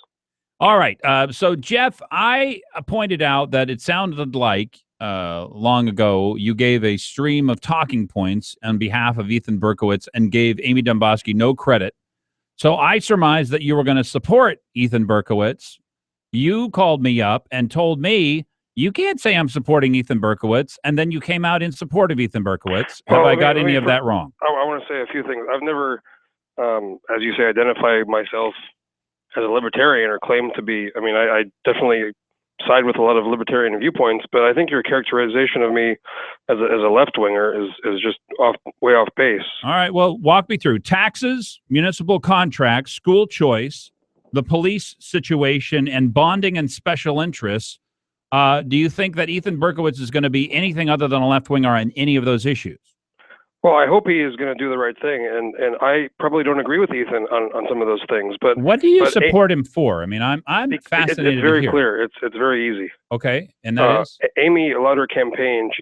All right. So, Jeff, I pointed out that it sounded like long ago you gave a stream of talking points on behalf of Ethan Berkowitz and gave Amy Dombosky no credit. So I surmised that you were going to support Ethan Berkowitz. You called me up and told me you can't say I'm supporting Ethan Berkowitz, and then you came out in support of Ethan Berkowitz. Have I got any of that wrong? I want to say a few things. I've never, as you say, identified myself as a libertarian or claim to be. I mean, I definitely side with a lot of libertarian viewpoints, but I think your characterization of me as a left-winger is just way off base. All right, well, walk me through. Taxes, municipal contracts, school choice, the police situation, and bonding and special interests. Do you think that Ethan Berkowitz is going to be anything other than a left-winger on any of those issues? Well, I hope he is going to do the right thing, and I probably don't agree with Ethan on some of those things. But what do you support him for? I mean, I'm fascinated. It's very clear. It's very easy. Okay, and that is Amy allowed her campaign. She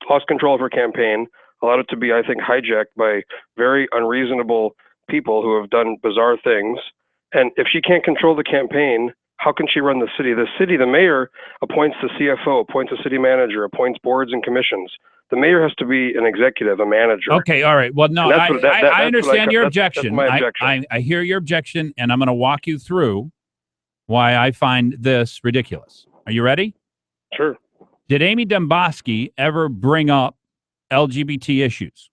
lost control of her campaign, allowed it to be, I think, hijacked by very unreasonable people who have done bizarre things. And if she can't control the campaign, how can she run the city? The mayor appoints the CFO, appoints a city manager, appoints boards and commissions. The mayor has to be an executive, a manager. Okay, all right. Well, no, I understand your objection. That's my objection. I hear your objection, and I'm going to walk you through why I find this ridiculous. Are you ready? Sure. Did Amy Dombosky ever bring up LGBT issues?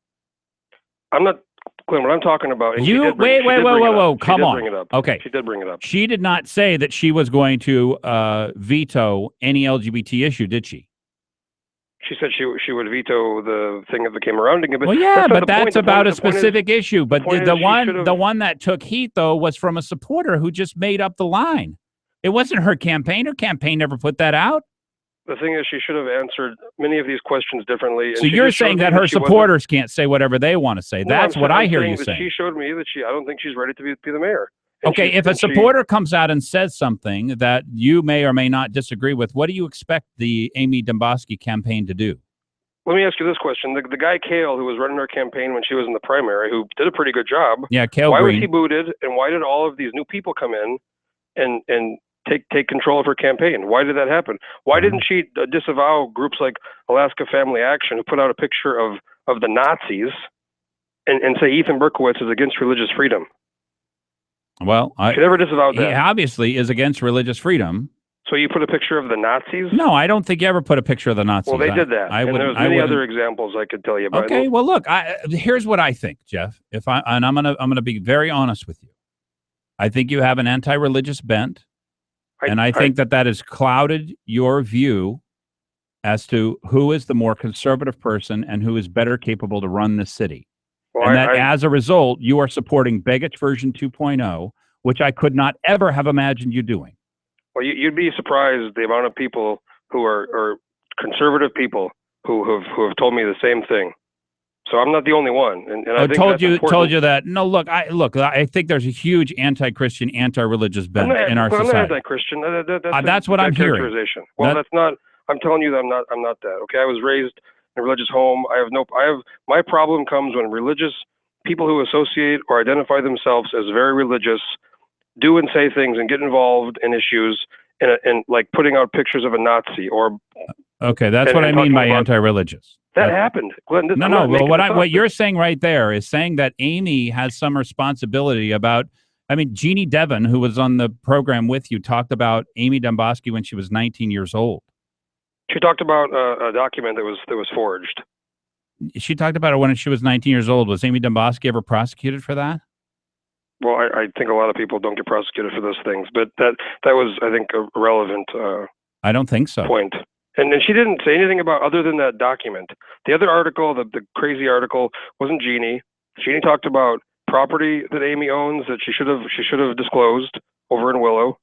I'm not, Glenn, what I'm talking about. Whoa, come on. Bring it up. Okay. She did bring it up. She did not say that she was going to veto any LGBT issue, did she? She said she would veto the thing if it came around. Well, yeah, but that's about a specific issue. But the one that took heat, though, was from a supporter who just made up the line. It wasn't her campaign. Her campaign never put that out. The thing is, she should have answered many of these questions differently. So you're saying that her supporters can't say whatever they want to say. That's what I hear you saying. She showed me that I don't think she's ready to be the mayor. Okay, if a supporter comes out and says something that you may or may not disagree with, what do you expect the Amy Dombosky campaign to do? Let me ask you this question. The guy, Cale, who was running her campaign when she was in the primary, who did a pretty good job. Yeah, Cale Why Green. was he booted, and why did all of these new people come in and take control of her campaign? Why did that happen? Why didn't she disavow groups like Alaska Family Action, who put out a picture of the Nazis, and say Ethan Berkowitz is against religious freedom? Well, she never disavowed that. He obviously is against religious freedom. So you put a picture of the Nazis? No, I don't think you ever put a picture of the Nazis. Well, they did that. And there's many other examples I could tell you about. Okay, well, look, here's what I think, Jeff. I'm gonna be very honest with you. I think you have an anti-religious bent, and I think that has clouded your view as to who is the more conservative person and who is better capable to run this city. Well, and as a result, you are supporting Begich version 2.0, which I could not ever have imagined you doing. Well, you'd be surprised the amount of people who are conservative people who have told me the same thing. So I'm not the only one. And I think told you that. No, look, I think there's a huge anti-Christian, anti-religious bent in our society. I'm not anti-Christian. That's what I'm hearing. Well, that's not. I'm telling you that I'm not that. Okay, I was raised in a religious home. My problem comes when religious people who associate or identify themselves as very religious do and say things and get involved in issues and like putting out pictures of a Nazi or. Okay, that's what I mean by anti-religious. That happened, Glenn. No. Well, what you're saying right there is saying that Amy has some responsibility about. I mean, Jeannie Devon, who was on the program with you, talked about Amy Domboski when she was 19 years old. She talked about a document that was forged. She talked about it when she was 19 years old. Was Amy Domboski ever prosecuted for that? Well, I think a lot of people don't get prosecuted for those things, but that was, I think, a relevant. I don't think so. Point. And she didn't say anything about other than that document. The other article, the crazy article, wasn't Jeannie. Jeannie talked about property that Amy owns that she should have disclosed over in Willow.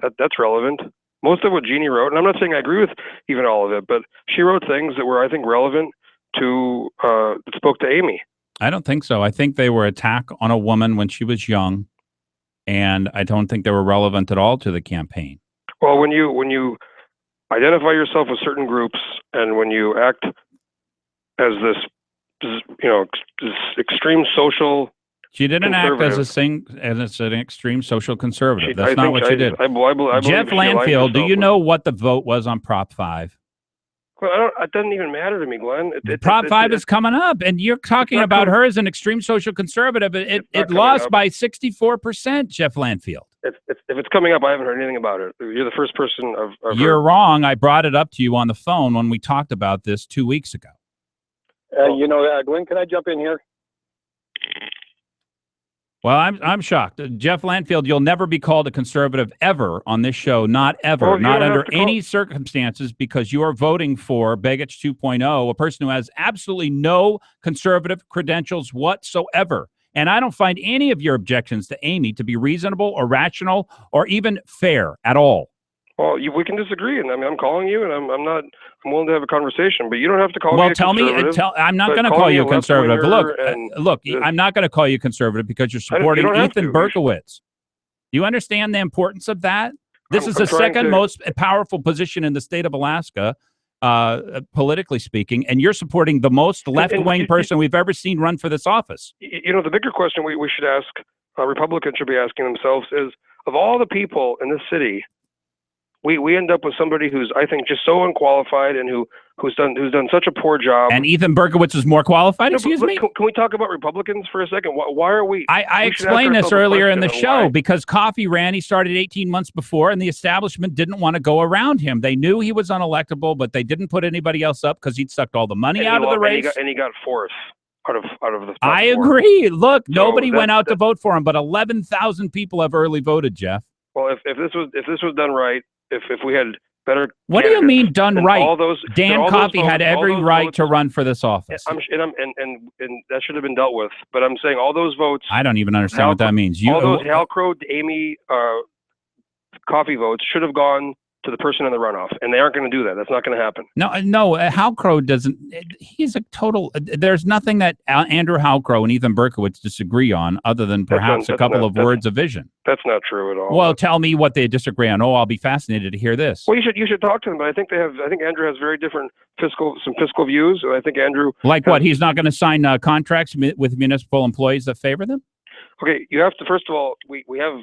That's relevant. Most of what Jeannie wrote, and I'm not saying I agree with even all of it, but she wrote things that were, I think, relevant to that spoke to Amy. I don't think so. I think they were attack on a woman when she was young, and I don't think they were relevant at all to the campaign. Well, when you identify yourself with certain groups, and when you act as this extreme social. She didn't act as an extreme social conservative. That's not what she did. Jeff Lanfield, do you know what the vote was on Prop 5? Well, it doesn't even matter to me, Glenn. Prop 5 is coming up, and you're talking about her as an extreme social conservative. It lost by 64%, Jeff Lanfield. If it's coming up, I haven't heard anything about it. You're the first person I've You're wrong. I brought it up to you on the phone when we talked about this 2 weeks ago. Glenn, can I jump in here? Well, I'm shocked. Jeff Lanfield, you'll never be called a conservative ever on this show. Not ever. Not under any circumstances, because you are voting for Begich 2.0, a person who has absolutely no conservative credentials whatsoever. And I don't find any of your objections to Amy to be reasonable or rational or even fair at all. Well, we can disagree, and I mean, I'm calling you, and I'm willing to have a conversation, but you don't have to call me a conservative. I'm not going to call you a conservative. Look, I'm not going to call you conservative because you're supporting Ethan Berkowitz. You understand the importance of that? This is the second most powerful position in the state of Alaska, politically speaking, and you're supporting the most left-wing person we've ever seen run for this office. The bigger question we should ask, Republicans should be asking themselves is, of all the people in this city, we end up with somebody who's, I think, just so unqualified and who's done such a poor job. And Ethan Berkowitz is more qualified. Excuse me. Can we talk about Republicans for a second? Why are we? I explained this earlier in the show because Coffee ran. He started 18 months before, and the establishment didn't want to go around him. They knew he was unelectable, but they didn't put anybody else up because he'd sucked all the money out of the race. And he got fourth out of the. I agree. Look, nobody went out to vote for him, but 11,000 people have early voted, Jeff. Well, if this was done right. If we had better, what do you mean done right? Dan Coffey had every right votes to run for this office. And that should have been dealt with. But I'm saying all those votes. I don't even understand what that means. All those Hal Crow, Amy Coffey votes should have gone to the person in the runoff, and they aren't going to do that. That's not going to happen. No. Hal Crow doesn't. He's a total. There's nothing that Andrew Hal Crow and Ethan Berkowitz disagree on, other than perhaps a couple of words of vision. That's not true at all. Well, tell me what they disagree on. Oh, I'll be fascinated to hear this. Well, you should talk to them, but I think Andrew has very different fiscal views. I think Andrew, what, he's not going to sign contracts with municipal employees that favor them. Okay, you have to. First of all, we have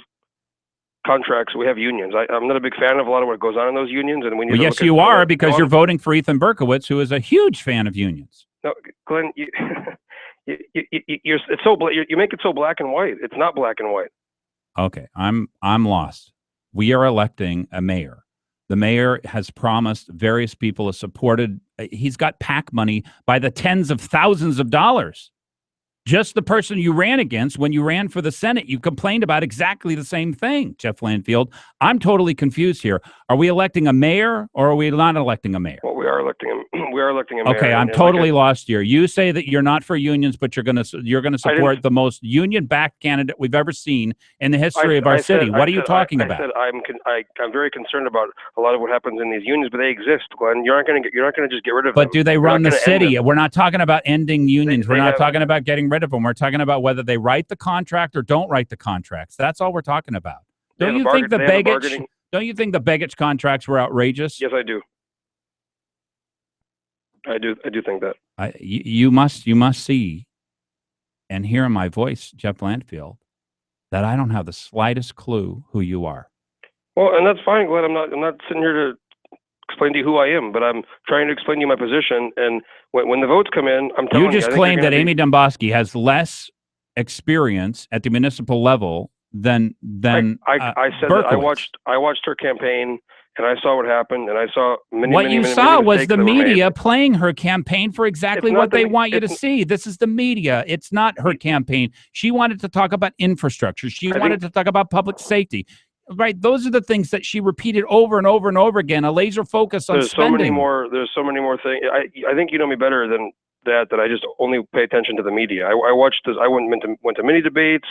contracts, we have unions. I'm not a big fan of a lot of what goes on in those unions, and when yes, you are, because you're voting for Ethan Berkowitz, who is a huge fan of unions. No, Glenn, it's so you make it so black and white. It's not black and white. Okay, I'm lost. We are electing a mayor. The mayor has promised various people, has supported. He's got PAC money by the tens of thousands of dollars. Just the person you ran against when you ran for the Senate, you complained about exactly the same thing, Jeff Lanfield. I'm totally confused here. Are we electing a mayor or are we not electing a mayor? Well, we are electing him. We are electing a mayor. Okay, I'm totally lost here. You say that you're not for unions, but you're going to support the most union-backed candidate we've ever seen in the history of our city. What are you talking about? I'm very concerned about a lot of what happens in these unions, but they exist, Glenn. You're not going to just get rid of them. But do they run the city? We're not talking about ending unions. We're not talking about getting rid of them. We're talking about whether they write the contract or don't write the contracts. That's all we're talking about. Don't you think the Begich contracts were outrageous? Yes, I do. I do think that. You must see and hear in my voice, Jeff Blandfield, that I don't have the slightest clue who you are. Well, and that's fine, Glenn. I'm not sitting here to explain to you who I am, but I'm trying to explain to you my position. And when the votes come in, I'm telling you. You just claimed that Amy Dombosky has less experience at the municipal level than I said Berkowitz. that I watched her campaign, and I saw what happened, and I saw many. What you saw was the media made. playing her campaign for exactly what they want you to see. This is the media. It's not her campaign. She wanted to talk about infrastructure. She wanted to talk about public safety. Right, those are the things that she repeated over and over and over again. A laser focus on spending. There's so many more things. I think you know me better than that. That I just only pay attention to the media. I watched this. I went to many debates.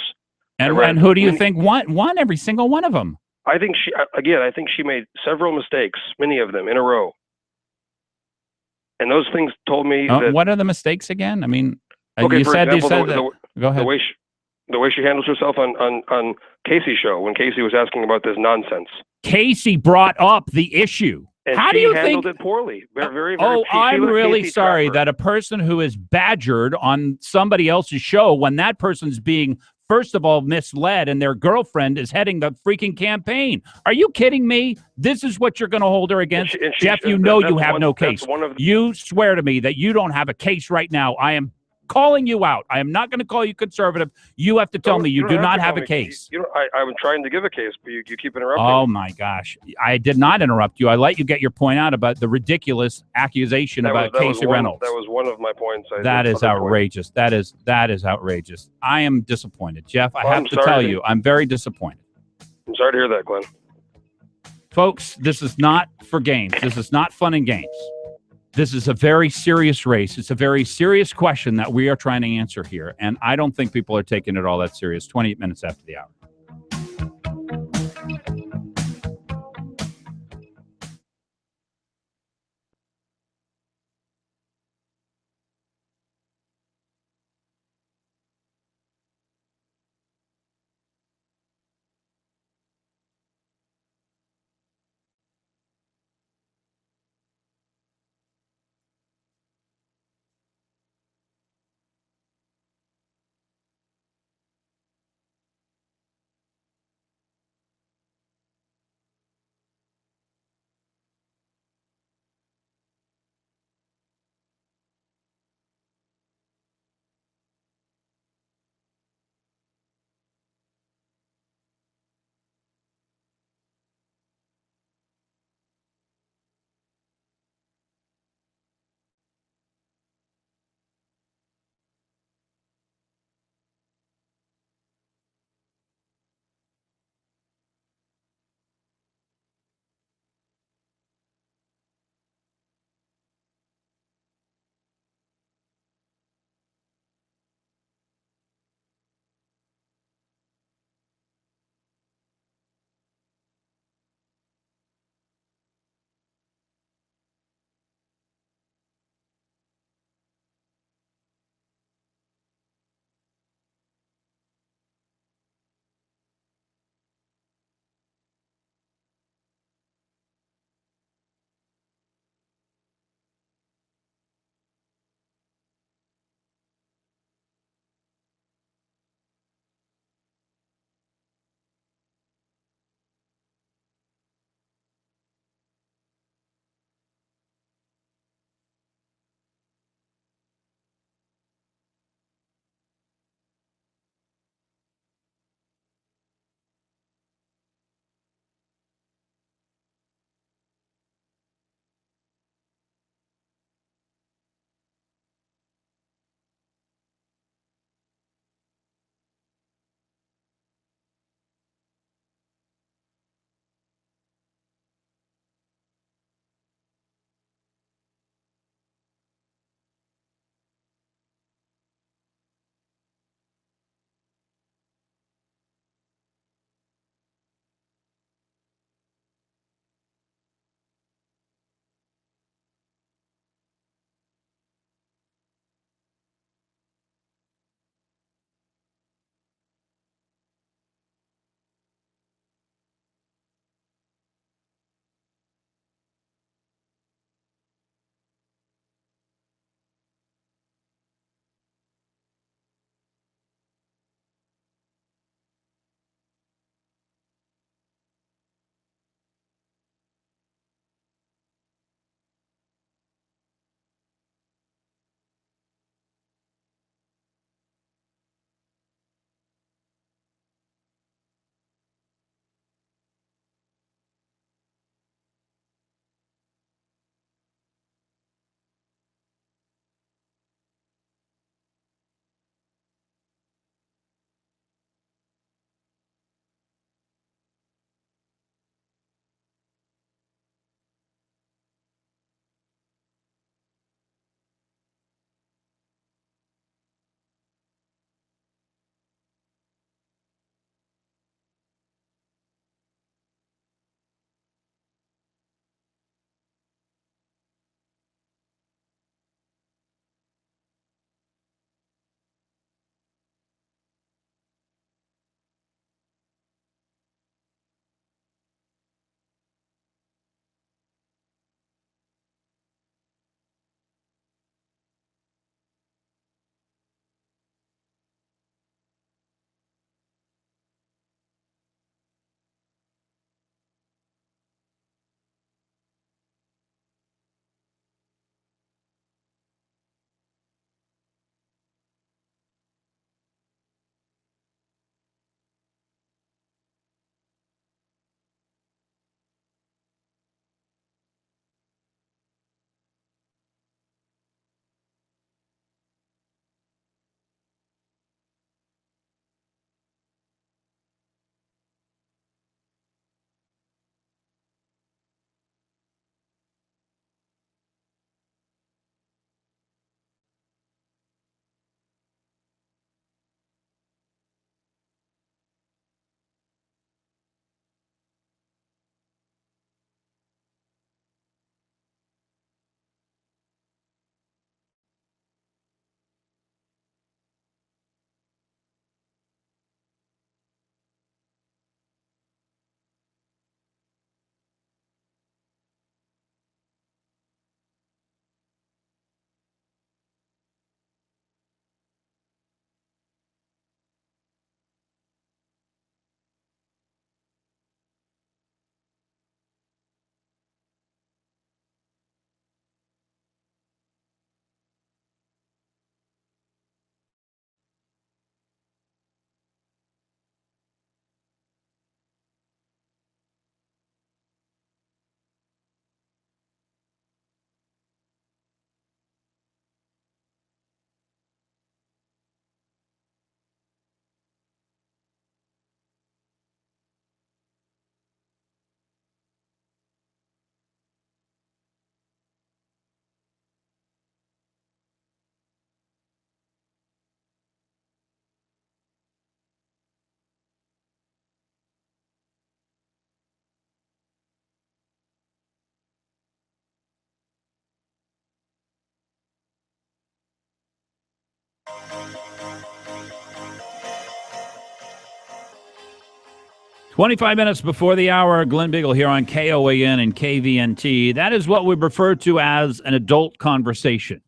And who do you think won every single one of them? I think she made several mistakes, many of them in a row. And those things told me that. What are the mistakes again? I mean, okay, go ahead. The way she handles herself on Casey's show when Casey was asking about this nonsense. Casey brought up the issue. And how do you handled think it poorly? Very. I'm really sorry that a person who is badgered on somebody else's show when that person's being, first of all, misled and their girlfriend is heading the freaking campaign. Are you kidding me? This is what you're going to hold her against? Jeff, you know you have no case. You swear to me that you don't have a case right now. I am calling you out. I am not going to call you conservative. You have to tell me you do not have a case. I'm trying to give a case, but you keep interrupting. Oh, my gosh. I did not interrupt you. I let you get your point out about the ridiculous accusation about Casey Reynolds. That was one of my points. That is outrageous. That is outrageous. I am disappointed. Jeff, I have to tell you, I'm very disappointed. I'm sorry to hear that, Glenn. Folks, this is not for games. This is not fun and games. This is a very serious race. It's a very serious question that we are trying to answer here. And I don't think people are taking it all that serious. 28 minutes after the hour. "25 minutes before the hour, Glen Biegel here on KOAN and KVNT. That is what we refer to as an adult conversation.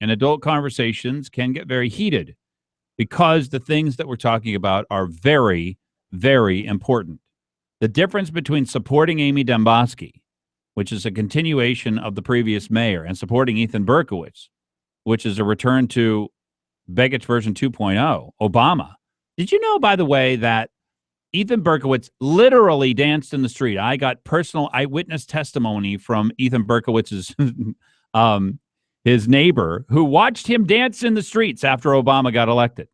And adult conversations can get very heated because the things that we're talking about are very, very important. The difference between supporting Amy Demboski, which is a continuation of the previous mayor, and supporting Ethan Berkowitz, which is a return to Begich version 2.0, Obama. Did you know, by the way, that Ethan Berkowitz literally danced in the street? I got personal eyewitness testimony from Ethan Berkowitz's his neighbor, who watched him dance in the streets after Obama got elected.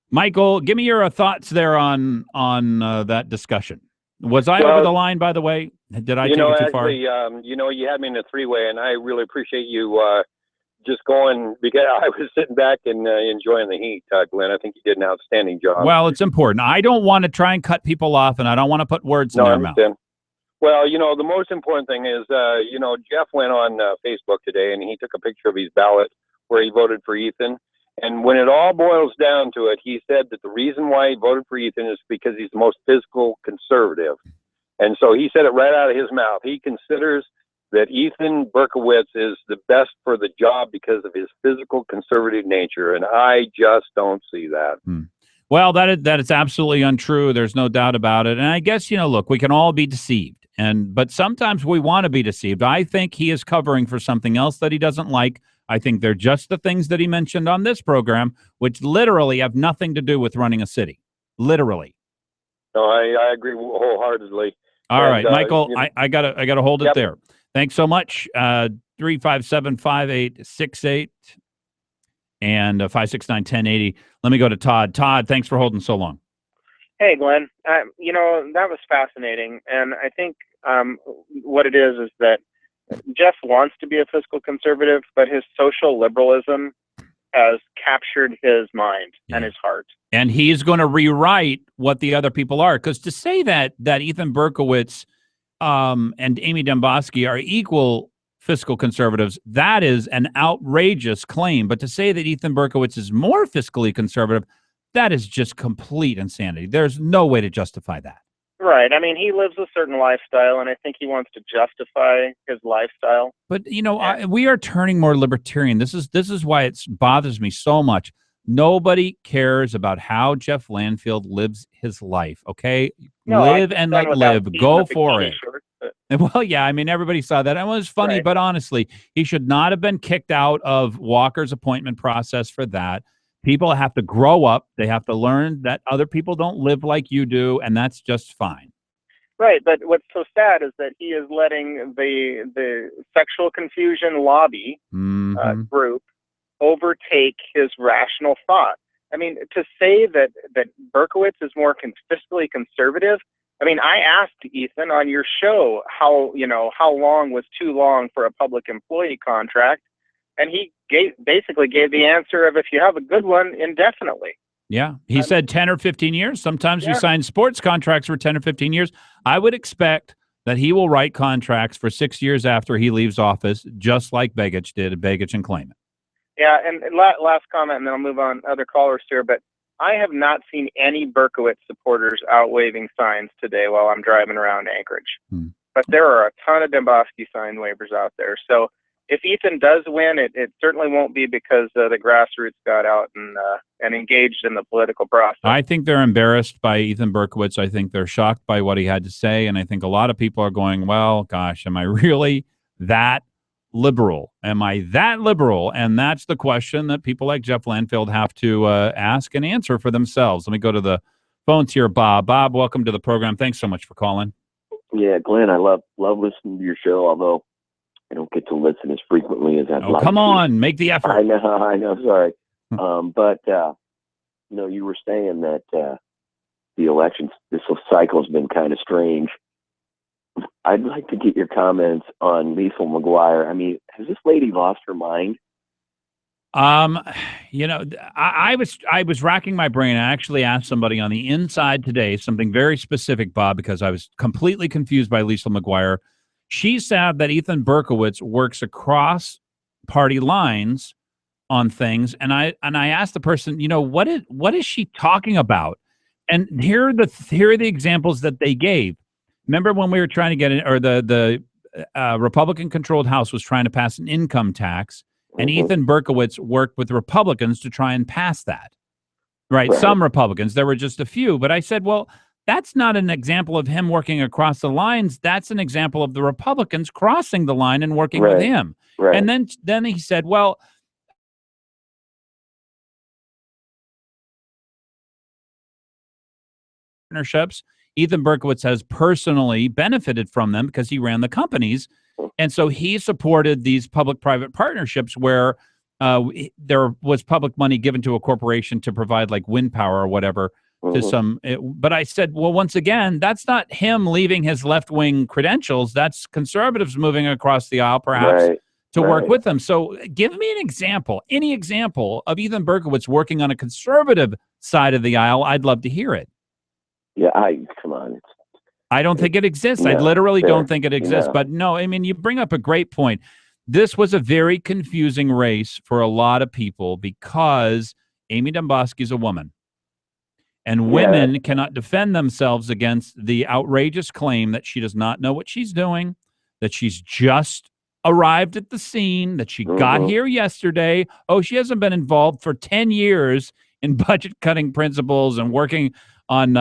Michael, give me your thoughts there on that discussion. Was I over the line, by the way? Did I take it too far? You had me in a three-way, and I really appreciate you just going, because I was sitting back and enjoying the heat, Glenn. I think you did an outstanding job. Well, it's important. I don't want to try and cut people off, and I don't want to put words in their mouth. Well, the most important thing is, Jeff went on Facebook today, and he took a picture of his ballot where he voted for Ethan. And when it all boils down to it, he said that the reason why he voted for Ethan is because he's the most fiscal conservative. And so he said it right out of his mouth. He considers that Ethan Berkowitz is the best for the job because of his physical conservative nature. And I just don't see that. Well, that is absolutely untrue. There's no doubt about it. And I guess, look, we can all be deceived. But sometimes we want to be deceived. I think he is covering for something else that he doesn't like. I think they're just the things that he mentioned on this program, which literally have nothing to do with running a city. Literally. No, I agree wholeheartedly. All right, Michael, I gotta hold it there. Thanks so much. 357-5868 and 569-1080. Let me go to Todd. Todd, thanks for holding so long. Hey, Glenn. That was fascinating, and I think what it is that Jeff wants to be a fiscal conservative, but his social liberalism has captured his mind and his heart. And he's going to rewrite what the other people are. Because to say that Ethan Berkowitz and Amy Demboski are equal fiscal conservatives, that is an outrageous claim. But to say that Ethan Berkowitz is more fiscally conservative, that is just complete insanity. There's no way to justify that. Right. I mean, he lives a certain lifestyle, and I think he wants to justify his lifestyle. But, we are turning more libertarian. This is why it bothers me so much. Nobody cares about how Jeff Landfield lives his life, okay? Live and let live. Go for it. Well, yeah, I mean, everybody saw that. It was funny, right. But honestly, he should not have been kicked out of Walker's appointment process for that. People have to grow up. They have to learn that other people don't live like you do, and that's just fine. Right, but what's so sad is that he is letting the sexual confusion lobby group overtake his rational thought. I mean, to say that Berkowitz is more fiscally conservative. I mean, I asked Ethan on your show how long was too long for a public employee contract, and he basically gave the answer of, if you have a good one, indefinitely. Yeah, he said 10 or 15 years. Sometimes you sign sports contracts for 10 or 15 years. I would expect that he will write contracts for 6 years after he leaves office, just like Begich did at Begich and Klayman. Yeah, and last comment, and then I'll move on other callers here, but I have not seen any Berkowitz supporters out waving signs today while I'm driving around Anchorage. But there are a ton of Demboski sign wavers out there. So if Ethan does win, it certainly won't be because the grassroots got out and engaged in the political process. I think they're embarrassed by Ethan Berkowitz. I think they're shocked by what he had to say. And I think a lot of people are going, well, gosh, am I really that liberal? Am I that liberal? And that's the question that people like Jeff Landfield have to ask and answer for themselves. Let me go to the phones here. Bob, welcome to the program. Thanks so much for calling. Yeah, Glenn, I love listening to your show, although I don't get to listen as frequently as I'd like. Oh, come on, make the effort. I know, sorry. But you were saying that the elections, this cycle has been kind of strange. I'd like to get your comments on Liesl McGuire. I mean, has this lady lost her mind? I was racking my brain. I actually asked somebody on the inside today something very specific, Bob, because I was completely confused by Liesl McGuire. She said that Ethan Berkowitz works across party lines on things, and I asked the person, what is she talking about? And here are the examples that they gave. Remember when we were trying to get in, or the Republican-controlled House was trying to pass an income tax, and Ethan Berkowitz worked with Republicans to try and pass that. Right? Some Republicans, there were just a few, but I said, well, that's not an example of him working across the lines. That's an example of the Republicans crossing the line and working with him. And then he said, well, partnerships, Ethan Berkowitz has personally benefited from them because he ran the companies. And so he supported these public-private partnerships where there was public money given to a corporation to provide like wind power or whatever to some. But I said, well, once again, that's not him leaving his left-wing credentials. That's conservatives moving across the aisle, perhaps, to work with them. So give me an example, any example of Ethan Berkowitz working on a conservative side of the aisle. I'd love to hear it. Yeah, come on. I don't think it exists. I literally don't think it exists. But no, I mean, you bring up a great point. This was a very confusing race for a lot of people because Amy Domboski is a woman. And women cannot defend themselves against the outrageous claim that she does not know what she's doing, that she's just arrived at the scene, that she got here yesterday. Oh, she hasn't been involved for 10 years in budget cutting principles and working on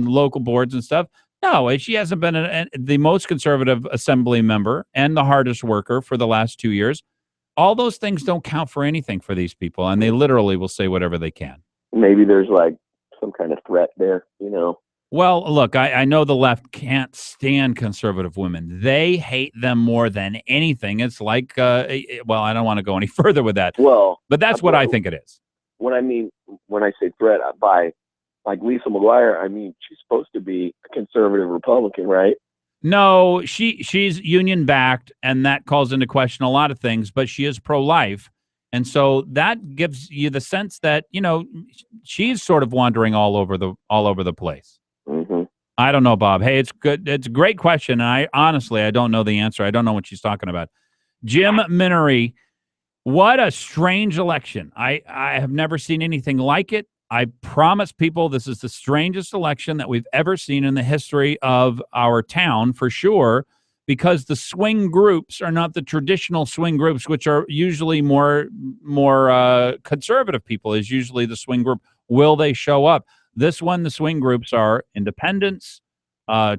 local boards and stuff. No, she hasn't been the most conservative assembly member and the hardest worker for the last 2 years. All those things don't count for anything for these people, and they literally will say whatever they can. Maybe there's like some kind of threat there, Well, look, I know the left can't stand conservative women. They hate them more than anything. It's like, well, I don't want to go any further with that. Well, but that's what I think it is. When I say threat, by like Lisa McGuire, I mean, she's supposed to be a conservative Republican, right? No, she's union backed, and that calls into question a lot of things, but she is pro-life. And so that gives you the sense that, she's sort of wandering all over the place. I don't know, Bob. Hey, it's good. It's a great question. And I don't know the answer. I don't know what she's talking about. Jim Minery, what a strange election. I have never seen anything like it. I promise people this is the strangest election that we've ever seen in the history of our town, for sure, because the swing groups are not the traditional swing groups, which are usually more conservative people, is usually the swing group. Will they show up? This one, the swing groups are independents,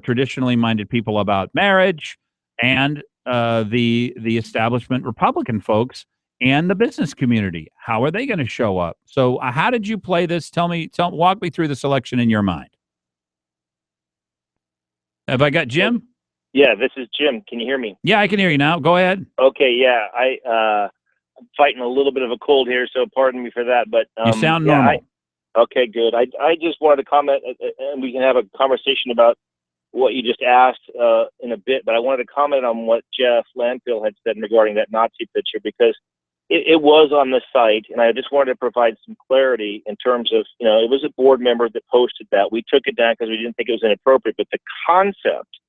traditionally minded people about marriage, and the establishment Republican folks and the business community. How are they going to show up? So how did you play this? Walk me through this election in your mind. Have I got Jim? Yeah, this is Jim. Can you hear me? Yeah, I can hear you now. Go ahead. Okay, yeah. I'm fighting a little bit of a cold here, so pardon me for that. But you sound normal. Okay, good. I just wanted to comment, and we can have a conversation about what you just asked in a bit, but I wanted to comment on what Jeff Landfill had said regarding that Nazi picture, because it was on the site, and I just wanted to provide some clarity in terms of, it was a board member that posted that. We took it down because we didn't think it was inappropriate, but the concept,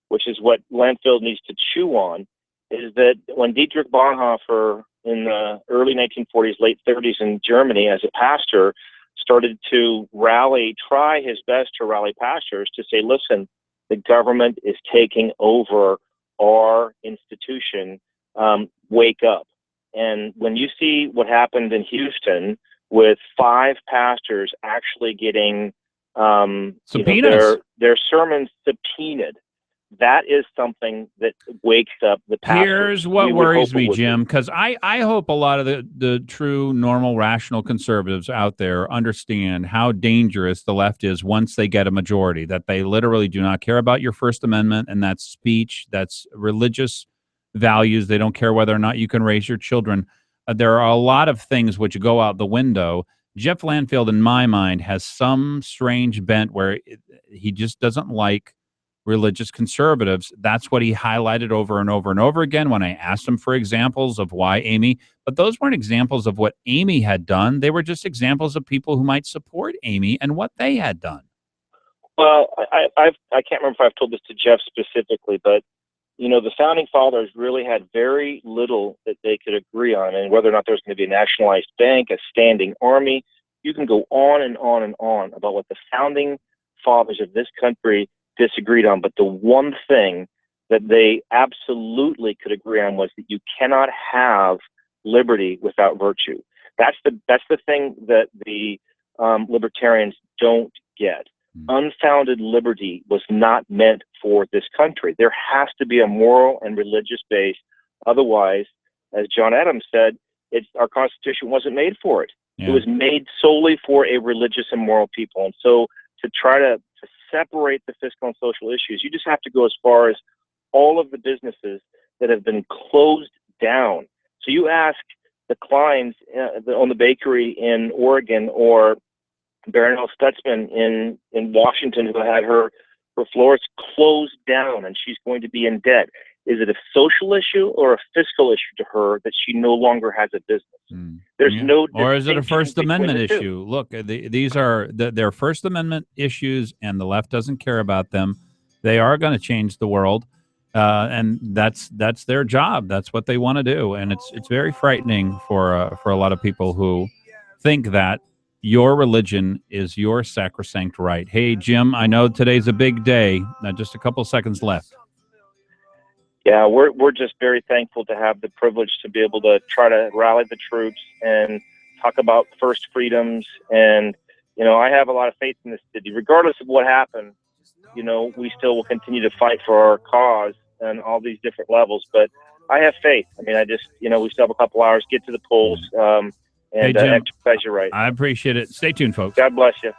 which is what Landfill needs to chew on, is that when Dietrich Bonhoeffer in the early 1940s, late 30s in Germany as a pastor started to try his best to rally pastors to say, listen, the government is taking over our institution, wake up. And when you see what happened in Houston with 5 pastors actually getting their sermons subpoenaed, that is something that wakes up the pastors. Here's what worries me, Jim, because I hope a lot of the true, normal, rational conservatives out there understand how dangerous the left is once they get a majority, that they literally do not care about your First Amendment, and that's speech, that's religious values. They don't care whether or not you can raise your children. There are a lot of things which go out the window. Jeff Landfill, in my mind, has some strange bent where he just doesn't like religious conservatives. That's what he highlighted over and over and over again when I asked him for examples of why Amy, but those weren't examples of what Amy had done. They were just examples of people who might support Amy and what they had done. Well, I can't remember if I've told this to Jeff specifically, but the founding fathers really had very little that they could agree on, and whether or not there's going to be a nationalized bank, a standing army. You can go on and on and on about what the founding fathers of this country disagreed on, but the one thing that they absolutely could agree on was that you cannot have liberty without virtue. That's the thing that the libertarians don't get. Unfounded liberty was not meant for this country. There has to be a moral and religious base. Otherwise, as John Adams said, our Constitution wasn't made for it. Yeah. It was made solely for a religious and moral people. And so to try to separate the fiscal and social issues, you just have to go as far as all of the businesses that have been closed down. So you ask the Kleins on the bakery in Oregon, or Baronelle Stutzman in Washington, who had her floors closed down and she's going to be in debt. Is it a social issue or a fiscal issue to her that she no longer has a business? There's no. Or is it a First Amendment issue? Look, these are their First Amendment issues, and the left doesn't care about them. They are going to change the world, and that's their job. That's what they want to do, and it's very frightening for a lot of people who think that your religion is your sacrosanct right. Hey, Jim, I know today's a big day. Now, just a couple seconds left. Yeah, we're just very thankful to have the privilege to be able to try to rally the troops and talk about first freedoms. And, I have a lot of faith in this city. Regardless of what happened, we still will continue to fight for our cause on all these different levels. But I have faith. I mean, we still have a couple hours, get to the polls, and hey, Jim, exercise your right. I appreciate it. Stay tuned, folks. God bless you.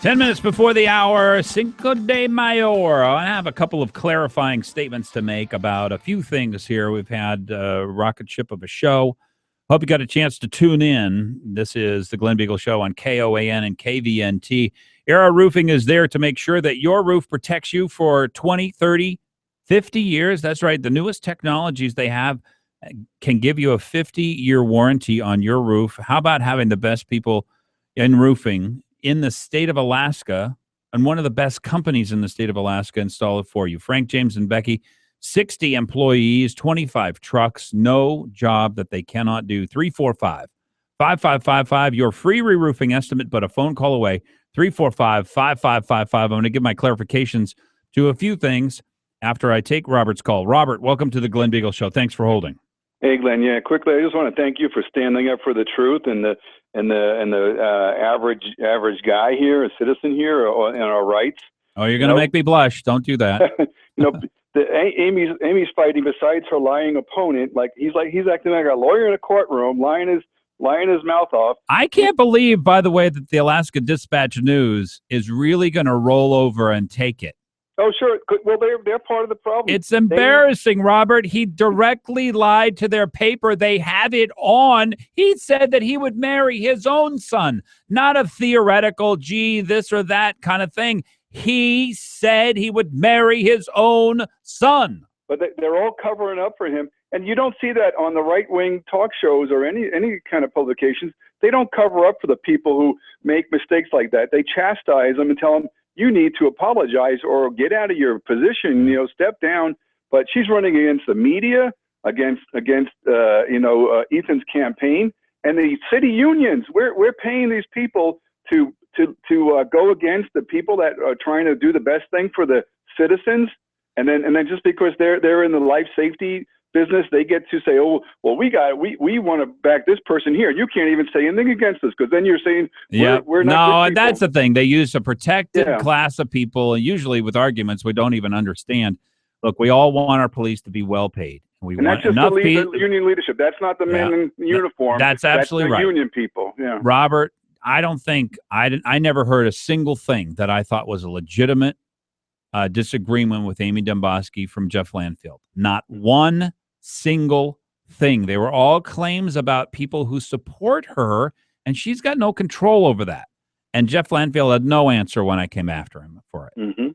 10 minutes before the hour, Cinco de Mayo. I have a couple of clarifying statements to make about a few things here. We've had a rocket ship of a show. Hope you got a chance to tune in. This is the Glen Biegel Show on KOAN and KVNT. Era Roofing is there to make sure that your roof protects you for 20, 30, 50 years. That's right. The newest technologies they have can give you a 50-year warranty on your roof. How about having the best people in roofing in the state of Alaska, and one of the best companies in the state of Alaska install it for you? Frank, James, and Becky, 60 employees, 25 trucks, no job that they cannot do. 345-5555, your free re-roofing estimate, but a phone call away. 345-5555. I'm going to give my clarifications to a few things after I take Robert's call. Robert, welcome to the Glen Biegel Show. Thanks for holding. Hey, Glenn. Yeah, quickly, I just want to thank you for standing up for the truth and the average guy here, a citizen here, and our rights. Oh, you're going to make me blush. Don't do that. Amy's fighting besides her lying opponent. He's acting like a lawyer in a courtroom, lying his mouth off. I can't believe, by the way, that the Alaska Dispatch News is really going to roll over and take it. Oh, sure. Well, they're part of the problem. It's embarrassing, Robert. He directly lied to their paper. They have it on. He said that he would marry his own son, not a theoretical, gee, this or that kind of thing. He said he would marry his own son. But they're all covering up for him. And you don't see that on the right-wing talk shows or any kind of publications. They don't cover up for the people who make mistakes like that. They chastise them and tell them, you need to apologize or get out of your position, step down. But she's running against the media, against Ethan's campaign, and the city unions. We're paying these people to go against the people that are trying to do the best thing for the citizens. And then just because they're in the life safety business, they get to say, oh, well, we want to back this person here. You can't even say anything against us, because then you're saying we're not. No, that's the thing. They use a protected class of people, and usually with arguments we don't even understand. Look, we all want our police to be well paid. And that's just the union leadership. That's not the men in uniform. That's absolutely right. Union people. Yeah, Robert, I don't think I never heard a single thing that I thought was a legitimate disagreement with Amy Demboski from Jeff Landfield. Not one single thing. They were all claims about people who support her, and she's got no control over that. And Jeff Landfield had no answer when I came after him for it. Mm-hmm.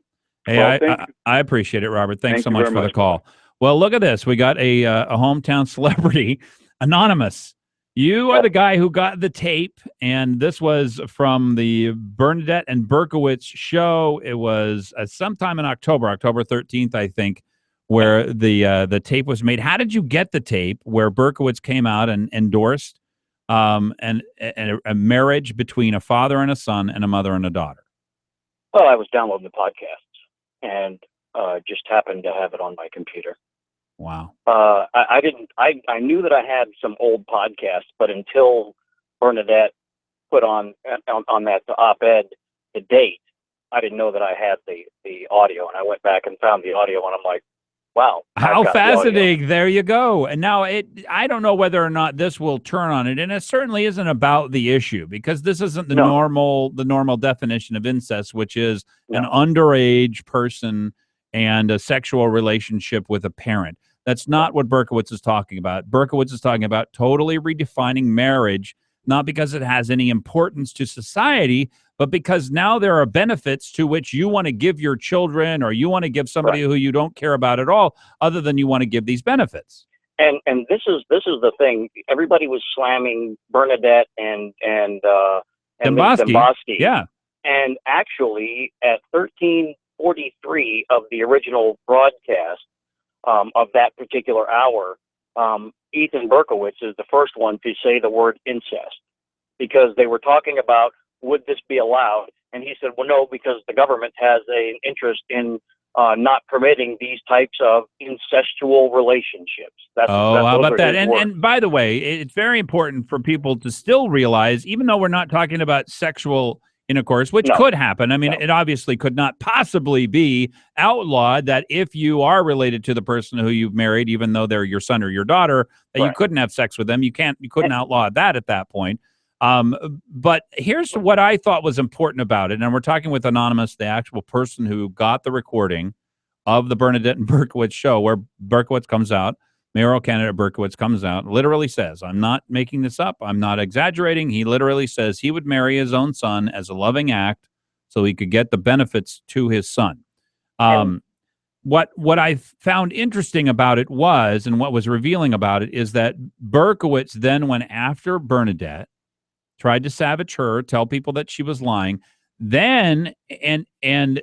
Hey, well, I appreciate it, Robert. Thanks so much for the call. Well, look at this. We got a hometown celebrity, Anonymous. You are the guy who got the tape, and this was from the Bernadette and Berkowitz show. It was sometime in October 13th, I think, where the tape was made. How did you get the tape where Berkowitz came out and endorsed and a marriage between a father and a son and a mother and a daughter? Well, I was downloading the podcast and just happened to have it on my computer. Wow. I knew that I had some old podcasts, but until Bernadette put on that op-ed the date, I didn't know that I had the audio, and I went back and found the audio, and I'm like, wow. How fascinating. There you go. And now I don't know whether or not this will turn on it. And it certainly isn't about the issue, because this isn't the normal definition of incest, which is an underage person and a sexual relationship with a parent. That's not what Berkowitz is talking about. Berkowitz is talking about totally redefining marriage, not because it has any importance to society, but because now there are benefits to which you want to give your children, or you want to give somebody who you don't care about at all, other than you want to give these benefits. And this is the thing. Everybody was slamming Bernadette and Demboski. Yeah. And actually, at 13:43 of the original broadcast of that particular hour, Ethan Berkowitz is the first one to say the word incest, because they were talking about, would this be allowed? And he said, well, no, because the government has an interest in not permitting these types of incestual relationships. How about that? And by the way, it's very important for people to still realize, even though we're not talking about sexual intercourse, which could happen. I mean, it obviously could not possibly be outlawed that if you are related to the person who you've married, even though they're your son or your daughter, that you couldn't have sex with them. You couldn't outlaw that at that point. But here's what I thought was important about it. And we're talking with Anonymous, the actual person who got the recording of the Bernadette and Berkowitz show, where Berkowitz comes out, mayoral candidate Berkowitz comes out, literally says, I'm not making this up. I'm not exaggerating. He literally says he would marry his own son as a loving act so he could get the benefits to his son. What I found interesting about it was, and what was revealing about it, is that Berkowitz then went after Bernadette, tried to savage her, tell people that she was lying. Then and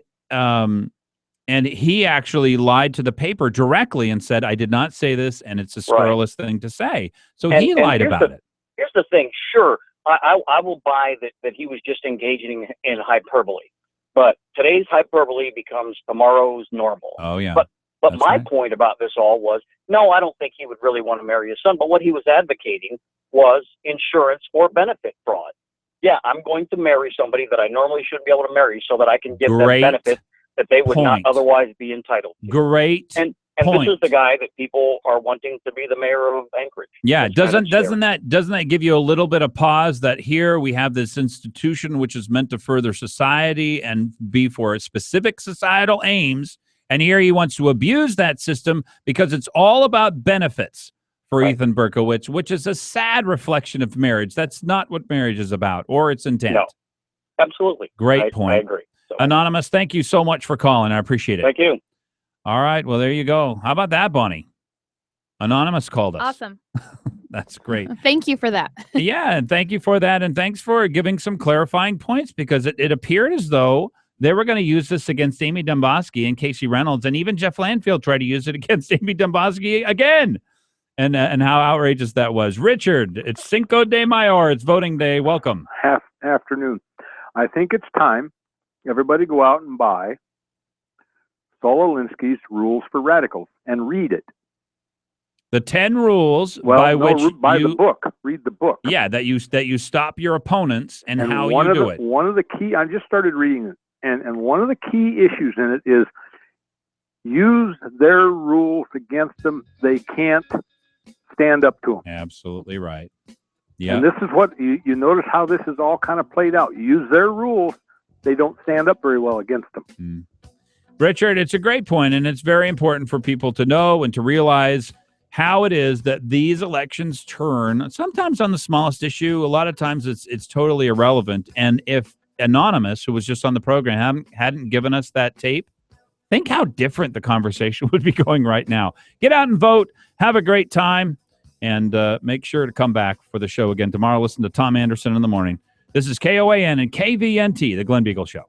he actually lied to the paper directly and said, I did not say this, and it's a scurrilous thing to say. So he lied about it. Here's the thing. Sure, I will buy that he was just engaging in hyperbole. But today's hyperbole becomes tomorrow's normal. Oh, yeah. But my point about this all was, no, I don't think he would really want to marry his son. But what he was advocating was insurance or benefit fraud. Yeah, I'm going to marry somebody that I normally shouldn't be able to marry so that I can give them benefit that they would not otherwise be entitled to. Great And this is the guy that people are wanting to be the mayor of Anchorage. Yeah, doesn't that give you a little bit of pause that here we have this institution which is meant to further society and be for specific societal aims, and here he wants to abuse that system because it's all about benefits for Ethan Berkowitz, which is a sad reflection of marriage. That's not what marriage is about or its intent. No, absolutely. Great point. I agree. So. Anonymous, thank you so much for calling. I appreciate it. Thank you. All right. Well, there you go. How about that, Bonnie? Anonymous called us. Awesome. That's great. Thank you for that. Yeah, and thank you for that. And thanks for giving some clarifying points, because it appeared as though they were going to use this against Amy Domboski and Casey Reynolds, and even Jeff Landfield tried to use it against Amy Domboski again. And how outrageous that was. Richard, it's Cinco de Mayo. It's voting day. Welcome. Afternoon. I think it's time everybody go out and buy Saul Alinsky's Rules for Radicals and read it. The 10 rules buy the book. Read the book. Yeah, that you stop your opponents and how you do it. One of the key, I just started reading it, and one of the key issues in it is use their rules against them. They can't stand up to them. Absolutely right. Yeah. And this is what you notice how this is all kind of played out. Use their rules. They don't stand up very well against them. Richard, it's a great point, and it's very important for people to know and to realize how it is that these elections turn, sometimes on the smallest issue. A lot of times it's totally irrelevant. And if Anonymous, who was just on the program, hadn't given us that tape, think how different the conversation would be going right now. Get out and vote. Have a great time. And make sure to come back for the show again tomorrow. Listen to Tom Anderson in the morning. This is KOAN and KVNT, the Glen Biegel Show.